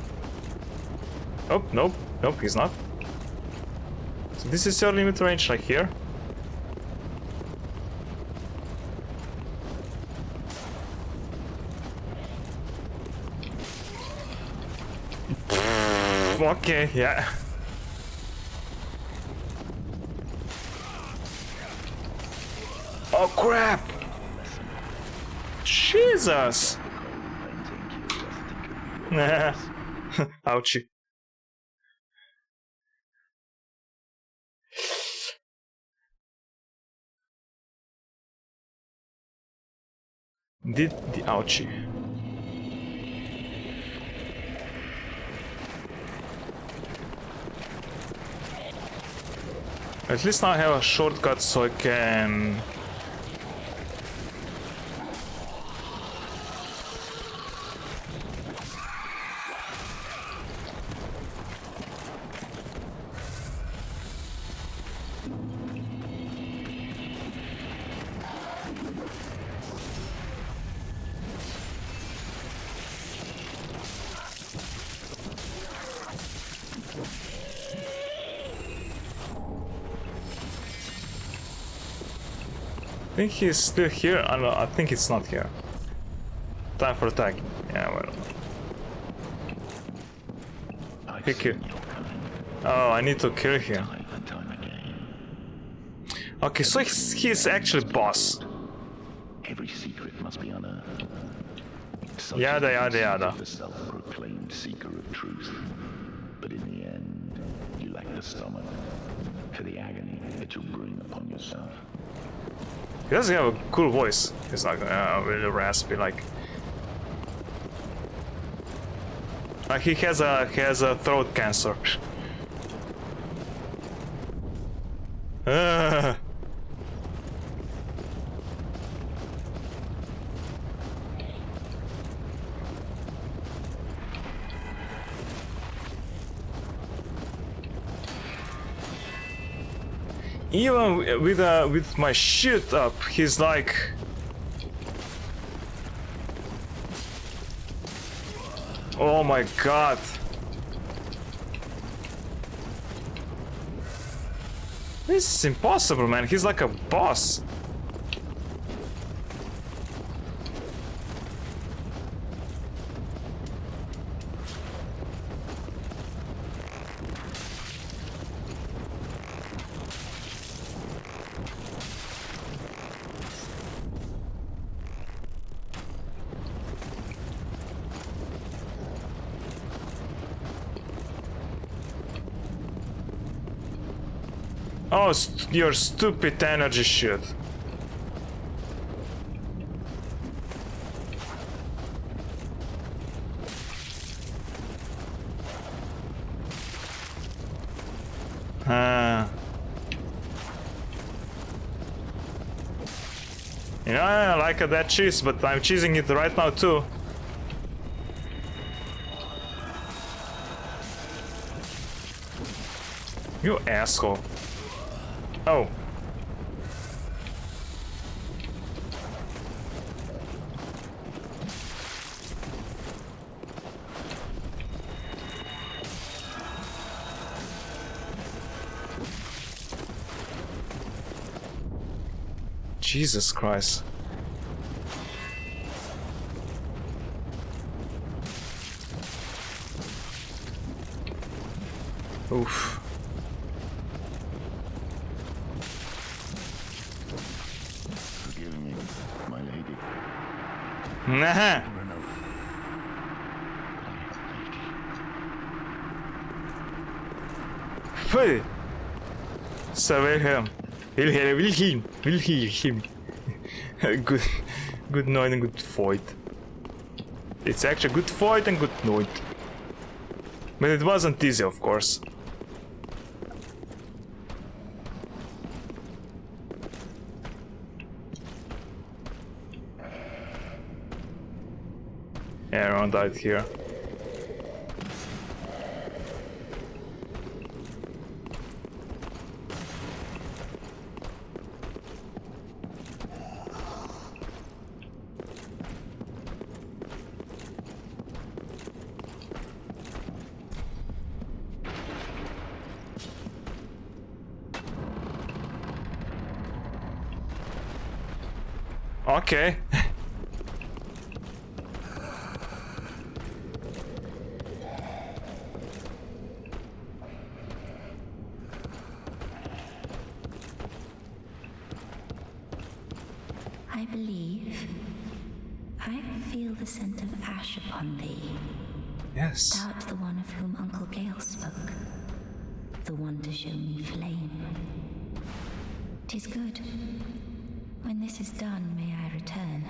Speaker 1: Oh, nope. Nope, he's not. So this is your limit range, like here. Okay, yeah. Oh crap! Jesus! Ouchie. Did the ouchie. At least now I have a shortcut so I can... I think he's still here. I think it's not here. Time for attack. Yeah, well. Kill. Oh, I need to kill him. Okay, so he's actually boss.
Speaker 2: Every secret must be unearthed.
Speaker 1: Yada yada yada.
Speaker 2: The self-proclaimed seeker of truth. But in the end, you lack the stomach for the agony that you'll bring upon yourself.
Speaker 1: He doesn't have a cool voice. It's like really raspy, like. He has a throat cancer. Ah. Even with my shit up, he's like. Oh my god. This is impossible, man. He's like a boss. Oh, your stupid energy shit. You know, I like that cheese, but I'm cheesing it right now too. You asshole. Oh. Jesus Christ. Oof.
Speaker 2: Forgive me, my lady.
Speaker 1: Nah. Phê. Wilhelm. Wilhelm. Good night and good fight. It's actually good fight and good night. But it wasn't easy, of course. Yeah, everyone died here. Okay.
Speaker 6: I believe I feel the scent of ash upon thee.
Speaker 1: Yes.
Speaker 6: Thou art the one of whom Uncle Gale spoke, the one to show me flame. 'Tis good. When this is done, may I return.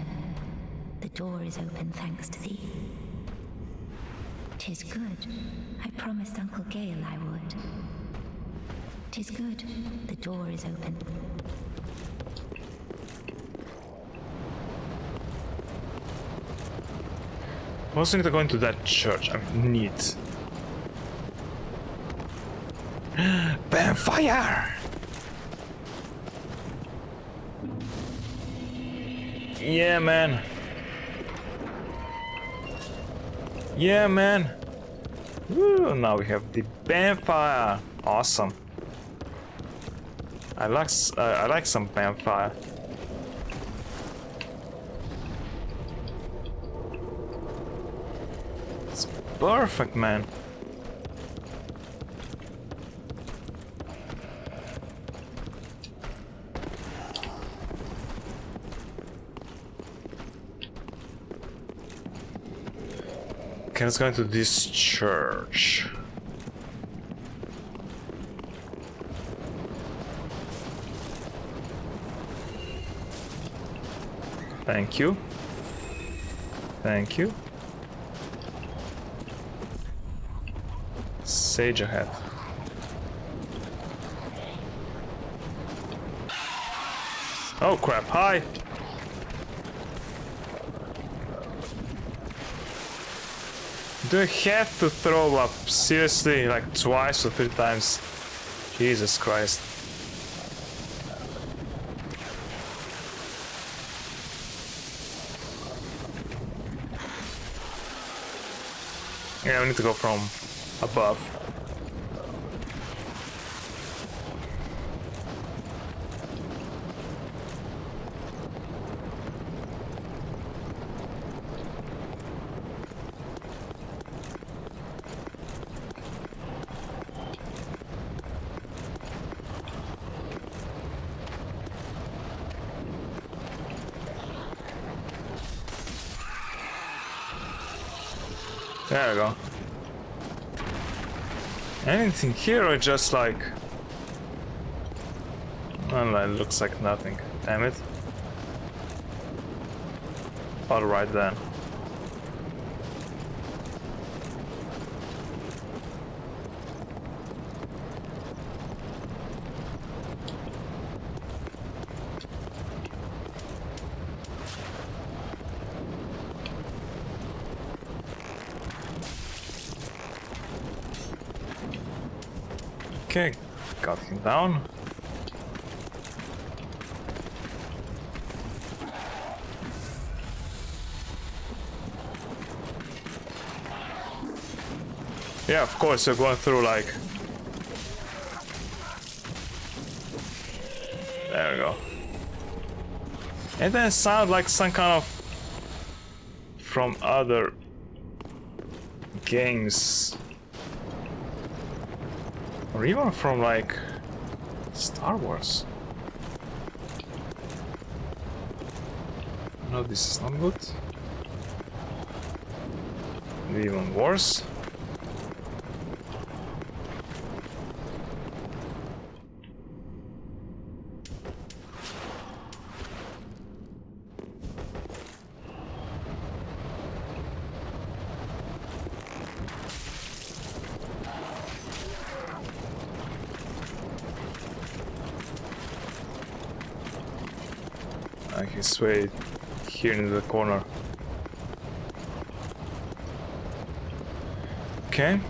Speaker 6: The door is open thanks to thee. 'Tis good. I promised Uncle Gale I would. 'Tis good. The door is open.
Speaker 1: I also need to go into that church. I need. Bam! Fire! Yeah, man. Yeah, man. Woo, now we have the Bamfire. Awesome. I like some Bamfire. It's perfect, man. Okay, let's go into this church. Thank you. Thank you. Sage ahead. Oh crap, hi! Do I have to throw up seriously like twice or 3 times? Jesus Christ. Yeah, we need to go from above. There we go. Anything here or just like... Well, it looks like nothing. Damn it. Alright then. Okay, got him down. Yeah, of course, you're going through like... There we go. It doesn't sound like some kind of... from other... games. Or even from like... Star Wars. No, this is not good. Even worse. I can sway here in the corner. Okay.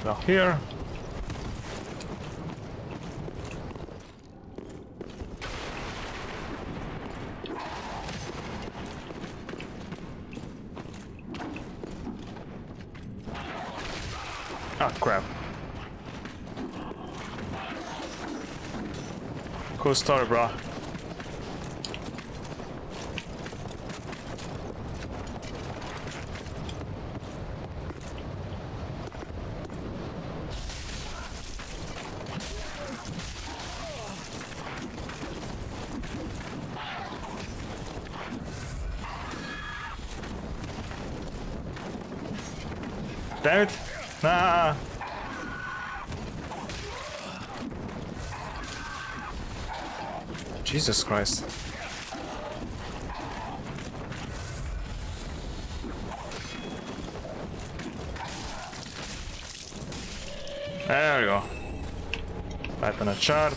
Speaker 1: Now here. Ah, crap. Cool story, bro. Damn it! Nah! Jesus Christ. There we go. Right on a chart.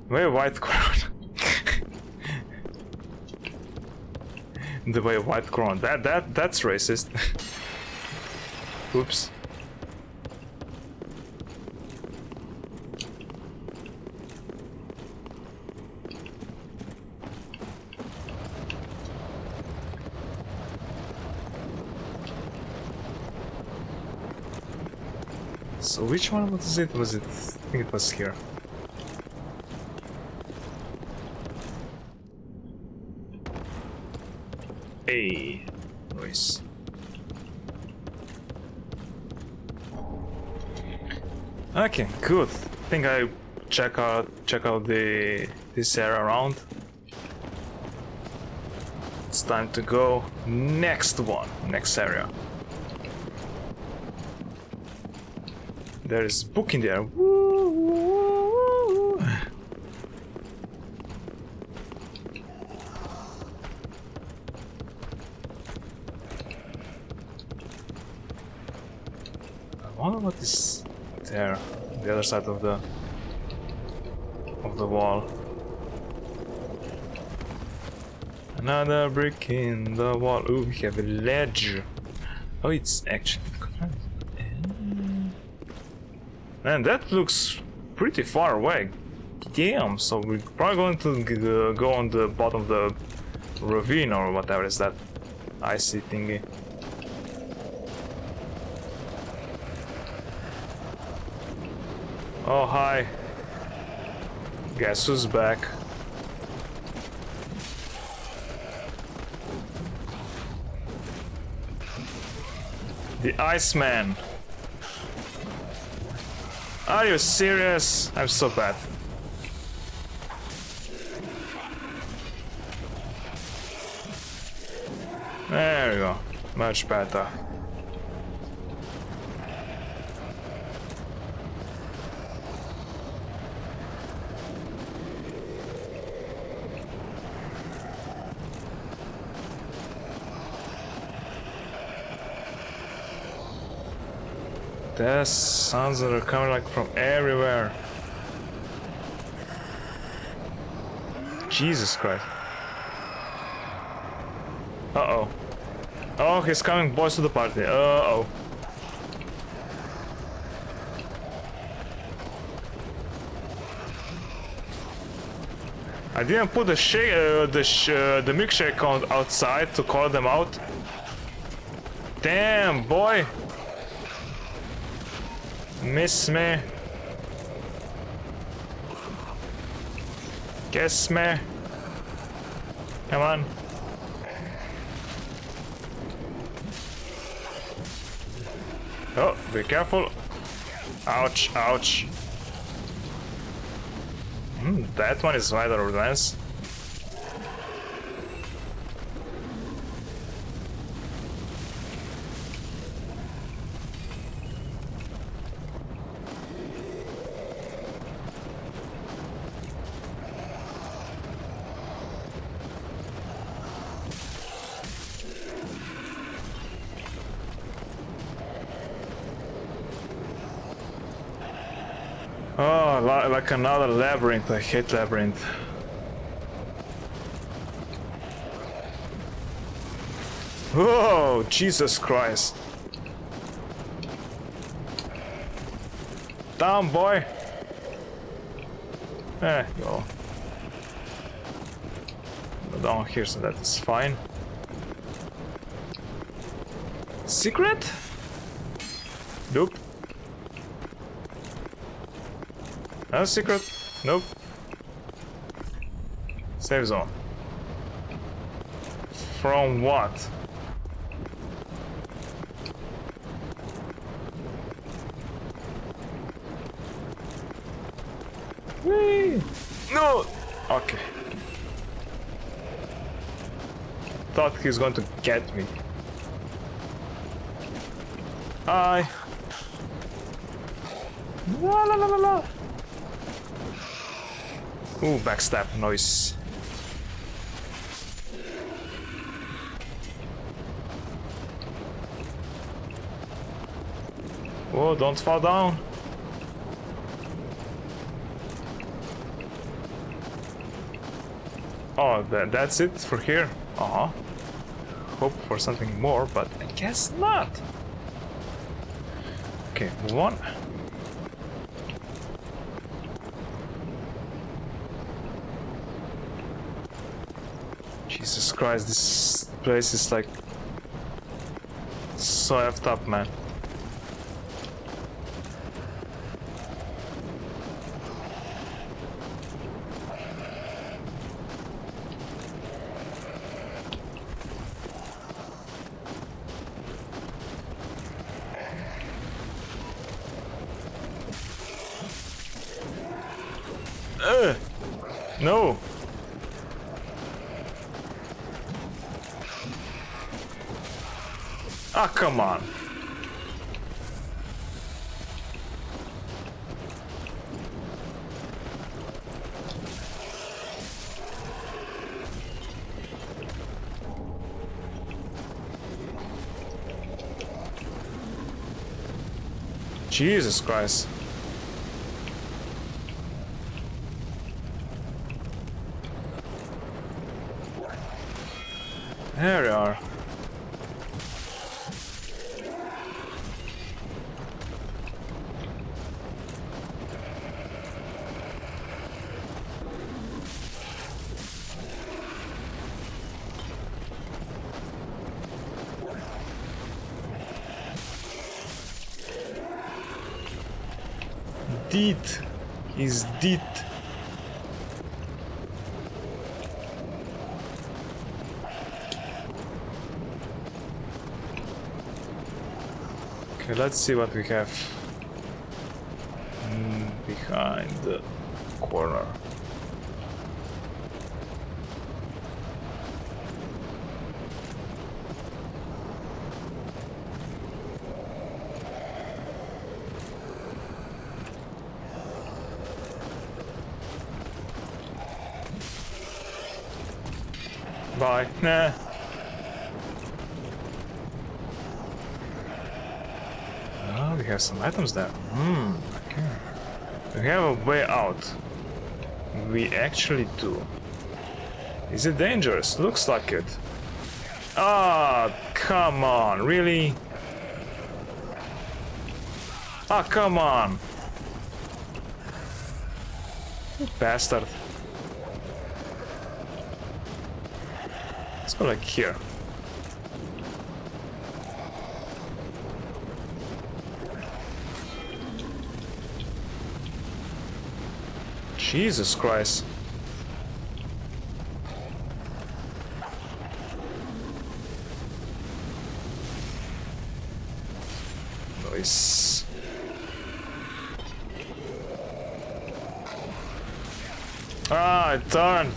Speaker 1: Way white crown. The way white crown. That's racist. Oops. So which one was it? Was it? I think it was here. Hey, nice. Okay, good. I think I check out this area around. It's time to go next area. There's book in there. Woo, woo, woo. wonder what is there, the other side of the wall. Another brick in the wall. Ooh, we have a ledge. Oh, it's actually. Man, that looks pretty far away. Damn, so we're probably going to go on the bottom of the ravine or whatever is that icy thingy. Oh, hi. Guess who's back? The Iceman. Are you serious? I'm so bad. There we go. Much better. There's sounds that are coming like from everywhere. Jesus Christ. Uh-oh. Oh, he's coming, boys, to the party. Uh-oh. I didn't put the milkshake on outside to call them out. Damn, boy. Miss me. Guess me. Come on. Oh, be careful. Ouch, ouch. That one is rather advanced. Oh, like another labyrinth. I hate labyrinth. Oh, Jesus Christ. Down, boy. Go. Down here, so that is fine. Secret? Nope. No secret? Nope. Save zone. From what? Whee! No! Okay. Thought he was going to get me. Hi. La la la la la. Ooh, backstab noise. Whoa, don't fall down. Oh, that's it for here? Hope for something more, but I guess not. Okay, move on. Jesus Christ, this place is like so effed up, man. No. Ah, come on. Jesus Christ. There we are. Dead. He's dead. Okay, let's see what we have behind the corner. Bye. Nah. Oh, we have some items there. Okay. We have a way out. We actually do. Is it dangerous? Looks like it. Ah, come on, really? Ah, come on. You bastard. Let's go like here. Jesus Christ. Nice. Ah, it turned.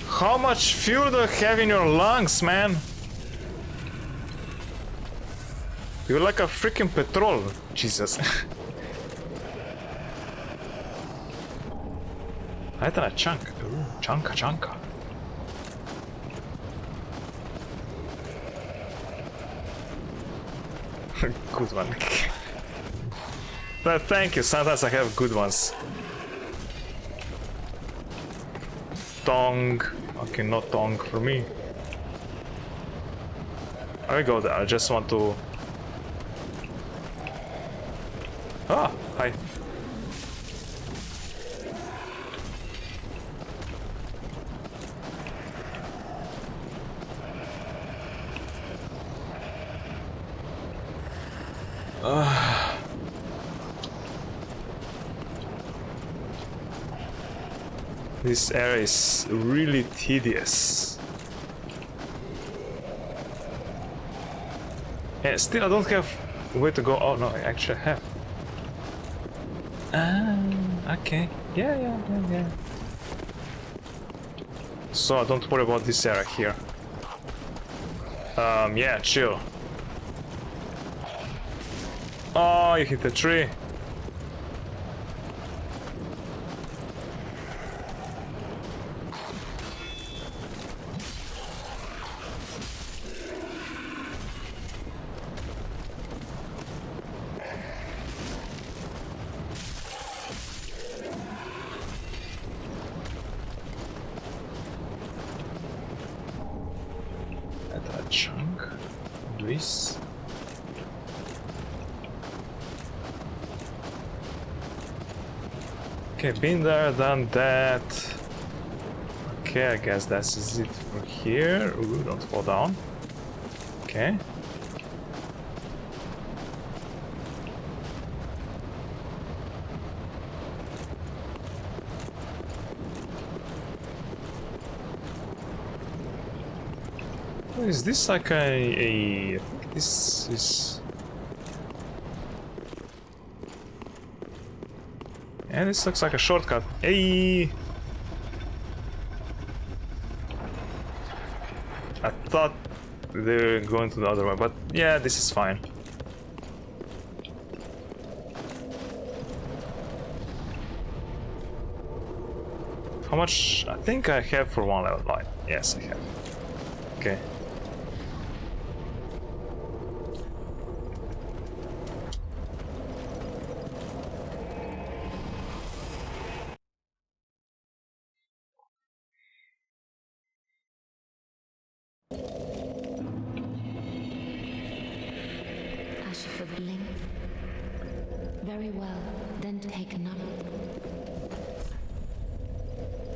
Speaker 1: How much fuel do you have in your lungs, man? You're like a freaking petrol. Jesus. I thought a chunk. Ooh, chunka. Good one. But thank you, sometimes I have good ones. Tongue. Okay, no tongue for me. I will go there, I just want to... Ah, hi. This area is really tedious. Yeah, still I don't have a way to go. Oh no, I actually have. Okay. Yeah. So don't worry about this area here. Yeah, chill. Oh, you hit the tree. That chunk. This. Okay, been there, done that. Okay, I guess that's it for here. Ooh, don't fall down. Okay. Is this like a this is... Yeah, this looks like a shortcut. Hey! I thought they were going to the other way, but yeah, this is fine. How much? I think I have for one level light. Yes, I have. Okay.
Speaker 6: Ashes of the link. Very well, then take another.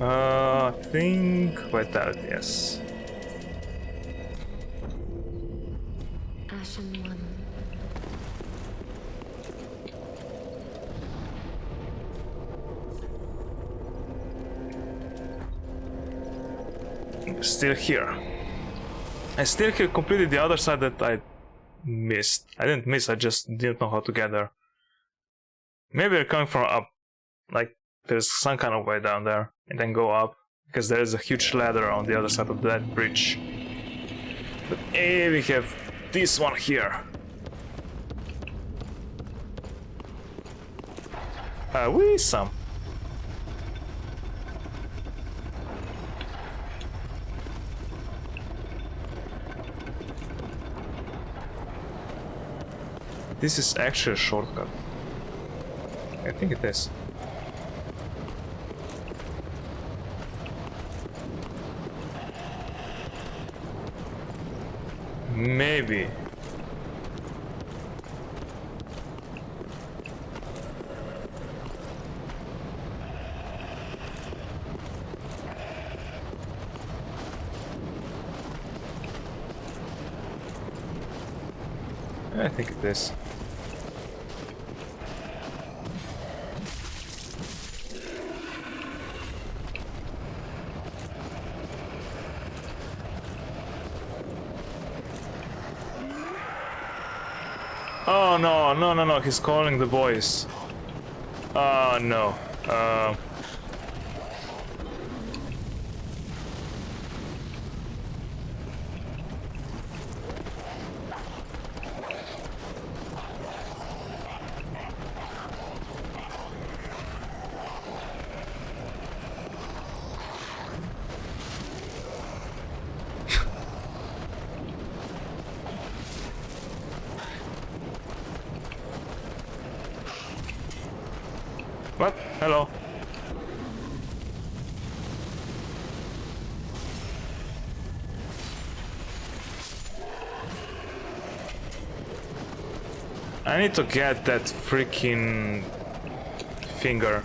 Speaker 1: I think vitality, yes.
Speaker 6: Ashen one.
Speaker 1: Still here. I still have completed the other side that I missed. I didn't miss, I just didn't know how to get there. Maybe they're coming from up. Like, there's some kind of way down there. And then go up. Because there is a huge ladder on the other side of that bridge. But hey, we have this one here. We some. This is actually a shortcut. I think it is. Maybe. I think it is. Oh no, no, no, no, he's calling the boys. Oh no. What? Hello. I need to get that freaking finger.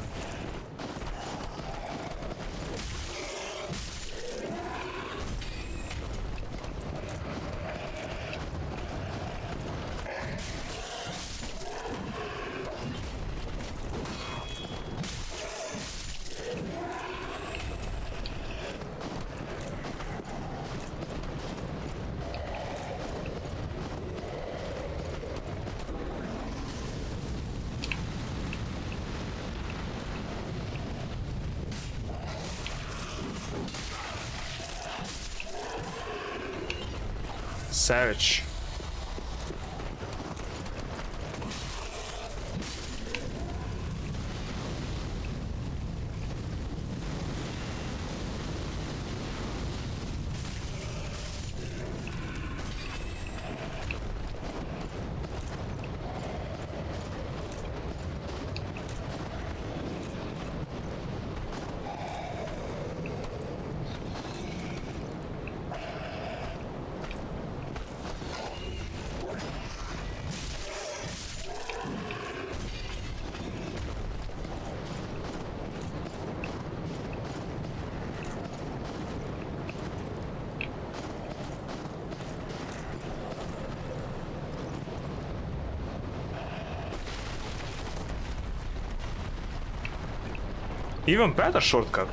Speaker 1: Savage. Even better shortcut.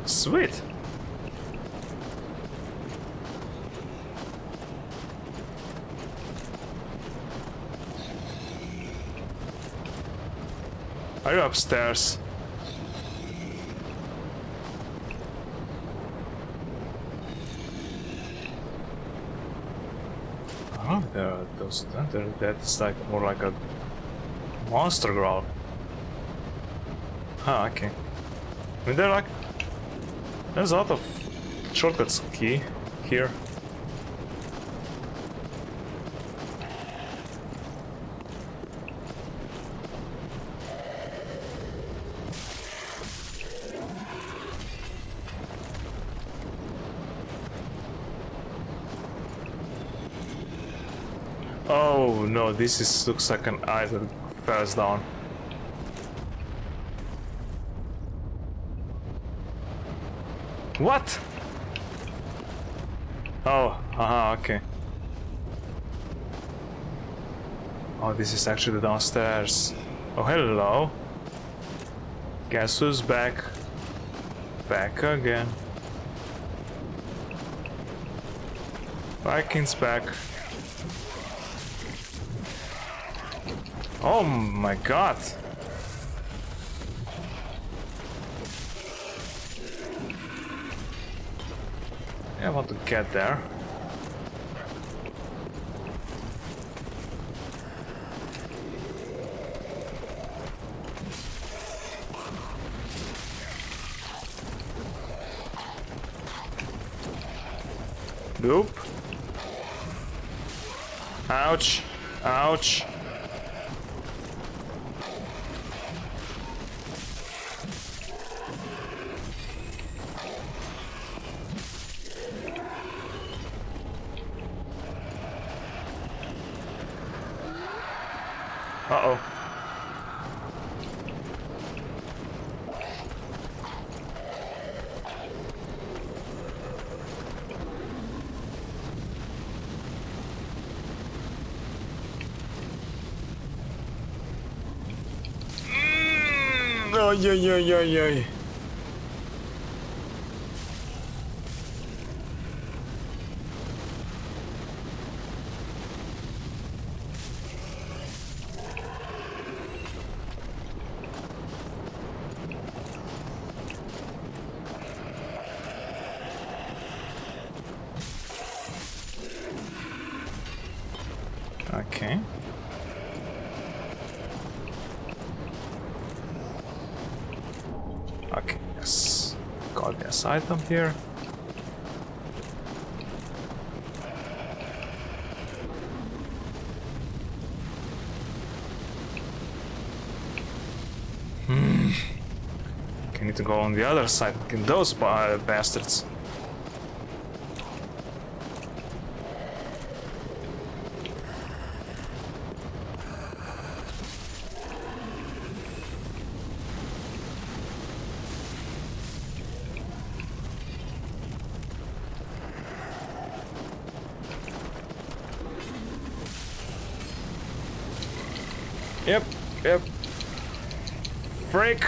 Speaker 1: Sweet. Are you upstairs? Oh, there are those. That's like more like a monster growl. Ah, okay. I mean, there's a lot of shortcuts key here. Oh no, looks like an eye that falls down. What? Oh, okay. Oh, this is actually the downstairs. Oh, hello. Guess who's back? Back again. Vikings back. Oh my god. I want to get there. Nope. Ouch. Ouch. Uh-oh. Ay. Okay. Okay, yes. Got this item here. Okay, need to go on the other side. Get those bastards. Yep. Frick.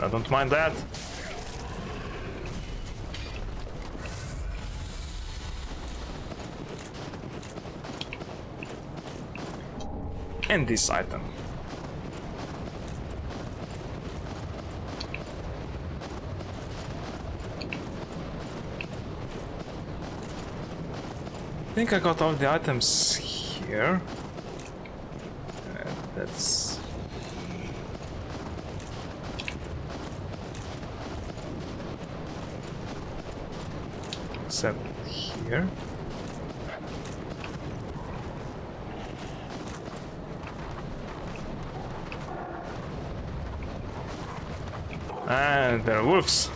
Speaker 1: I don't mind that. And this item. I think I got all the items here. That's... except here. And there are wolves.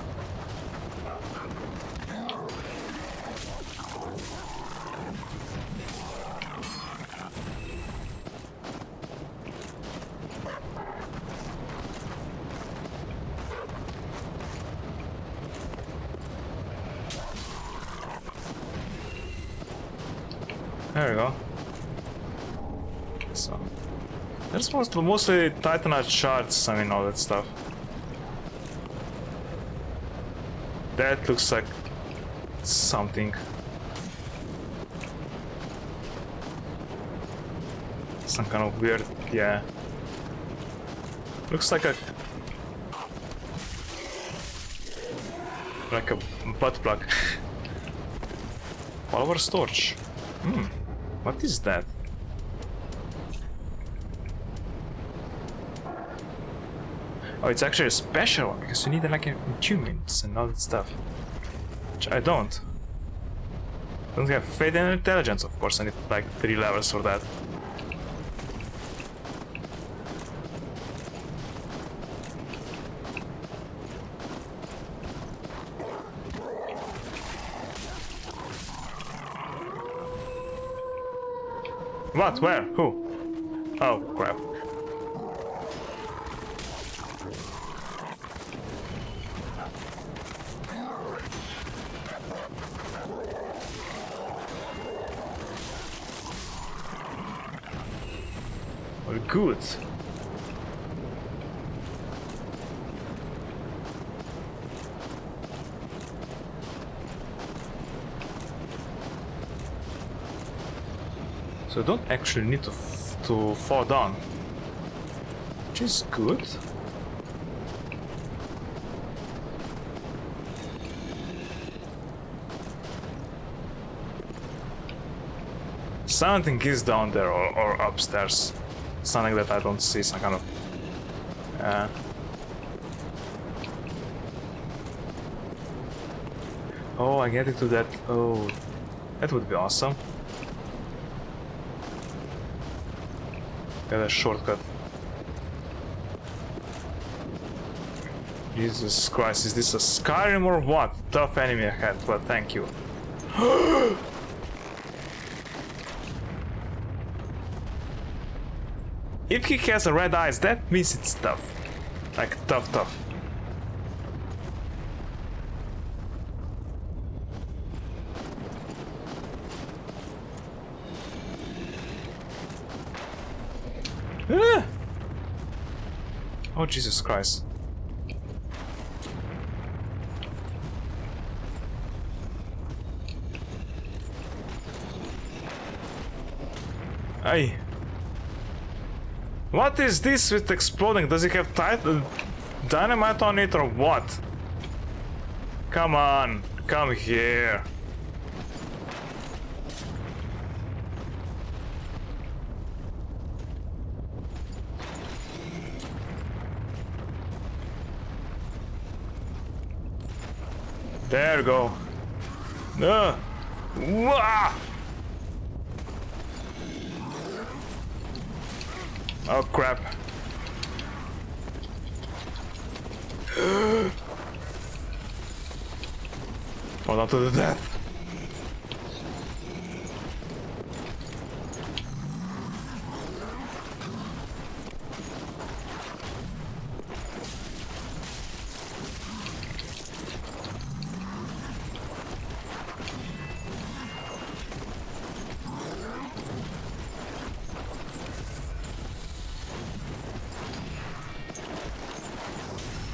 Speaker 1: There we go. So there's mostly Titanite shards, I mean all that stuff. That looks like something. Some kind of weird, yeah. Looks like a... Like a butt plug. Power storage. What is that? Oh, it's actually a special one because you need like achievements and all that stuff. Which I don't. Don't have faith and intelligence, of course. I need like 3 levels for that. What? Where? Who? Oh, crap. Well, good. So I don't actually need to fall down, which is good. Something is down there or upstairs. Something that I don't see, some kind of... Oh, I get into that... Oh, that would be awesome. Get a shortcut. Jesus Christ, is this a Skyrim or what? Tough enemy ahead, well, thank you. If he has a red eyes, that means it's tough. Like, tough. Ah! Oh, Jesus Christ. Aye. What is this with exploding? Does it have dynamite on it or what? Come on, come here. There you go. Wah! Oh crap. Hold on to the death.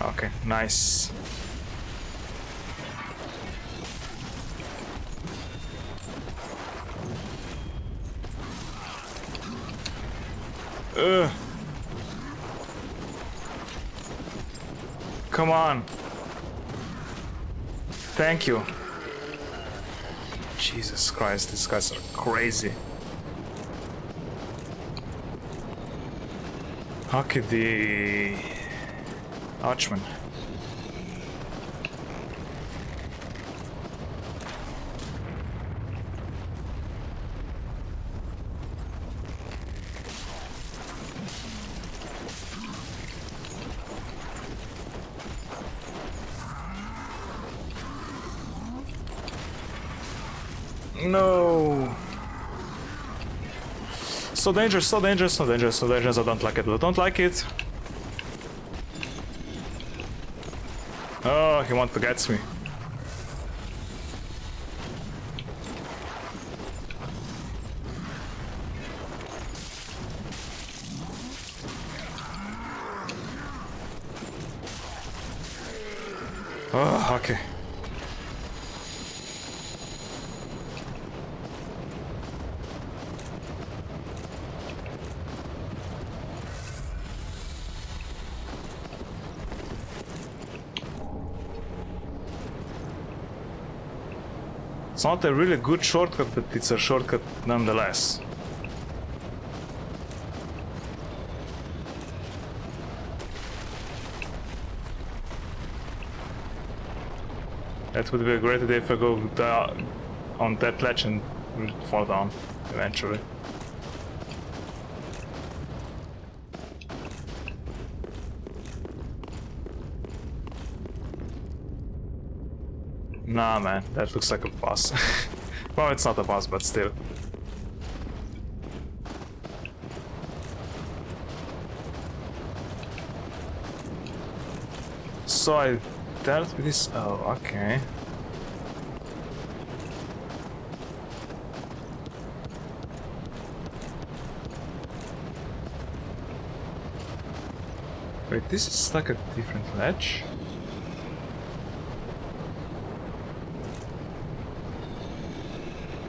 Speaker 1: Okay, nice. Come on. Thank you. Jesus Christ, these guys are crazy. How could the Archman? No. So dangerous, so dangerous, so dangerous, so dangerous. I don't like it. I don't like it. Oh, he wants to get me. Oh, okay. It's not a really good shortcut, but it's a shortcut nonetheless. That would be a great idea if I go down on that ledge and fall down eventually. Nah, man, that looks like a boss. Well, it's not a boss, but still. So I dealt with this. Oh, okay. Wait, this is like a different ledge.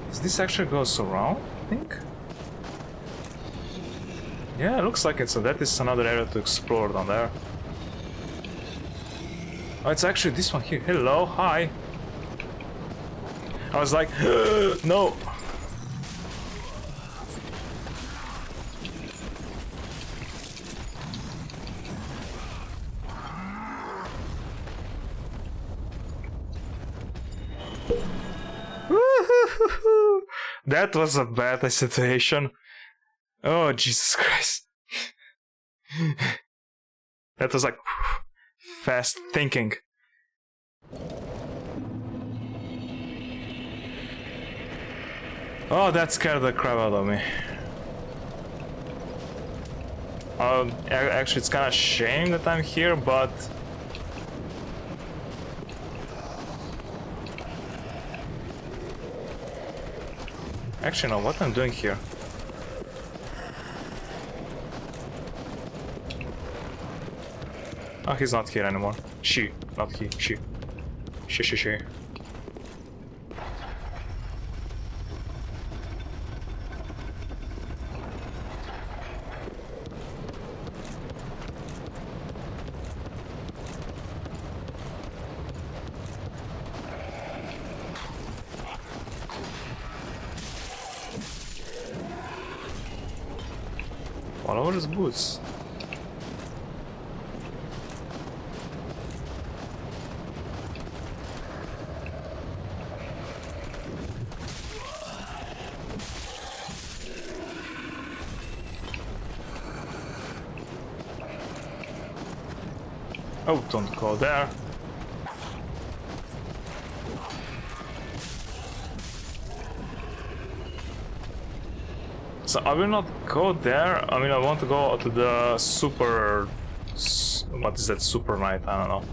Speaker 1: Does this actually goes around, I think? Yeah, it looks like it, so that is another area to explore down there. Oh, it's actually this one here. Hello, hi. I was like, no. That was a bad situation. Oh, Jesus Christ. That was like fast thinking. Oh, that scared the crap out of me. Actually, it's kind of shame that I'm here, but actually, no, what I'm doing here? Oh, he's not here anymore. She, not he, she. She. Follow his boots. Oh, don't go there. So I will not go there. I mean, I want to go to the super... What is that? Super night? I don't know.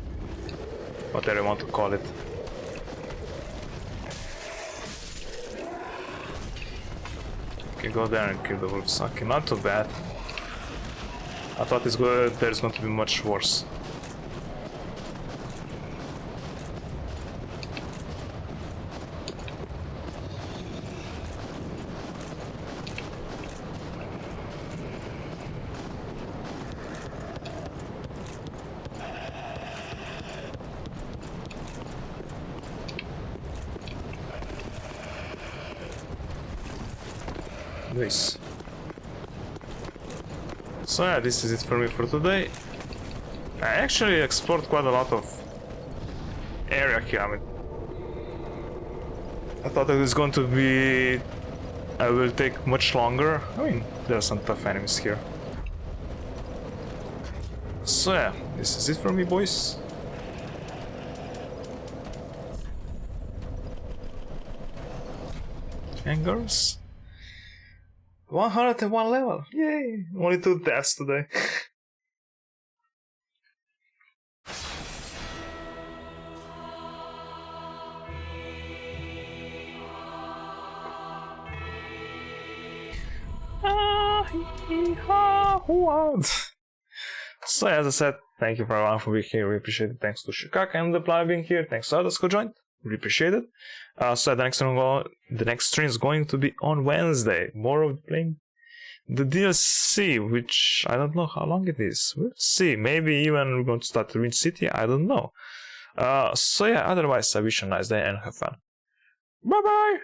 Speaker 1: Whatever I want to call it. Okay, go there and kill the wolves. Okay, not too bad. I thought it's good. There's going to be much worse. Nice. So yeah, this is it for me for today. I actually explored quite a lot of area here. I mean, I thought it was going to be... I will take much longer. I mean, there are some tough enemies here. So yeah, this is it for me, boys. And girls. 101 level! Yay! Only 2 deaths today. So as I said, thank you for everyone for being here. We appreciate it. Thanks to Shikaka and the player being here. Thanks to others who joined. We appreciate it. So the next stream is going to be on Wednesday. More of playing the DLC, which I don't know how long it is. We'll see. Maybe even we're going to start Ruin City. I don't know. So yeah, otherwise I wish you a nice day and have fun. Bye bye.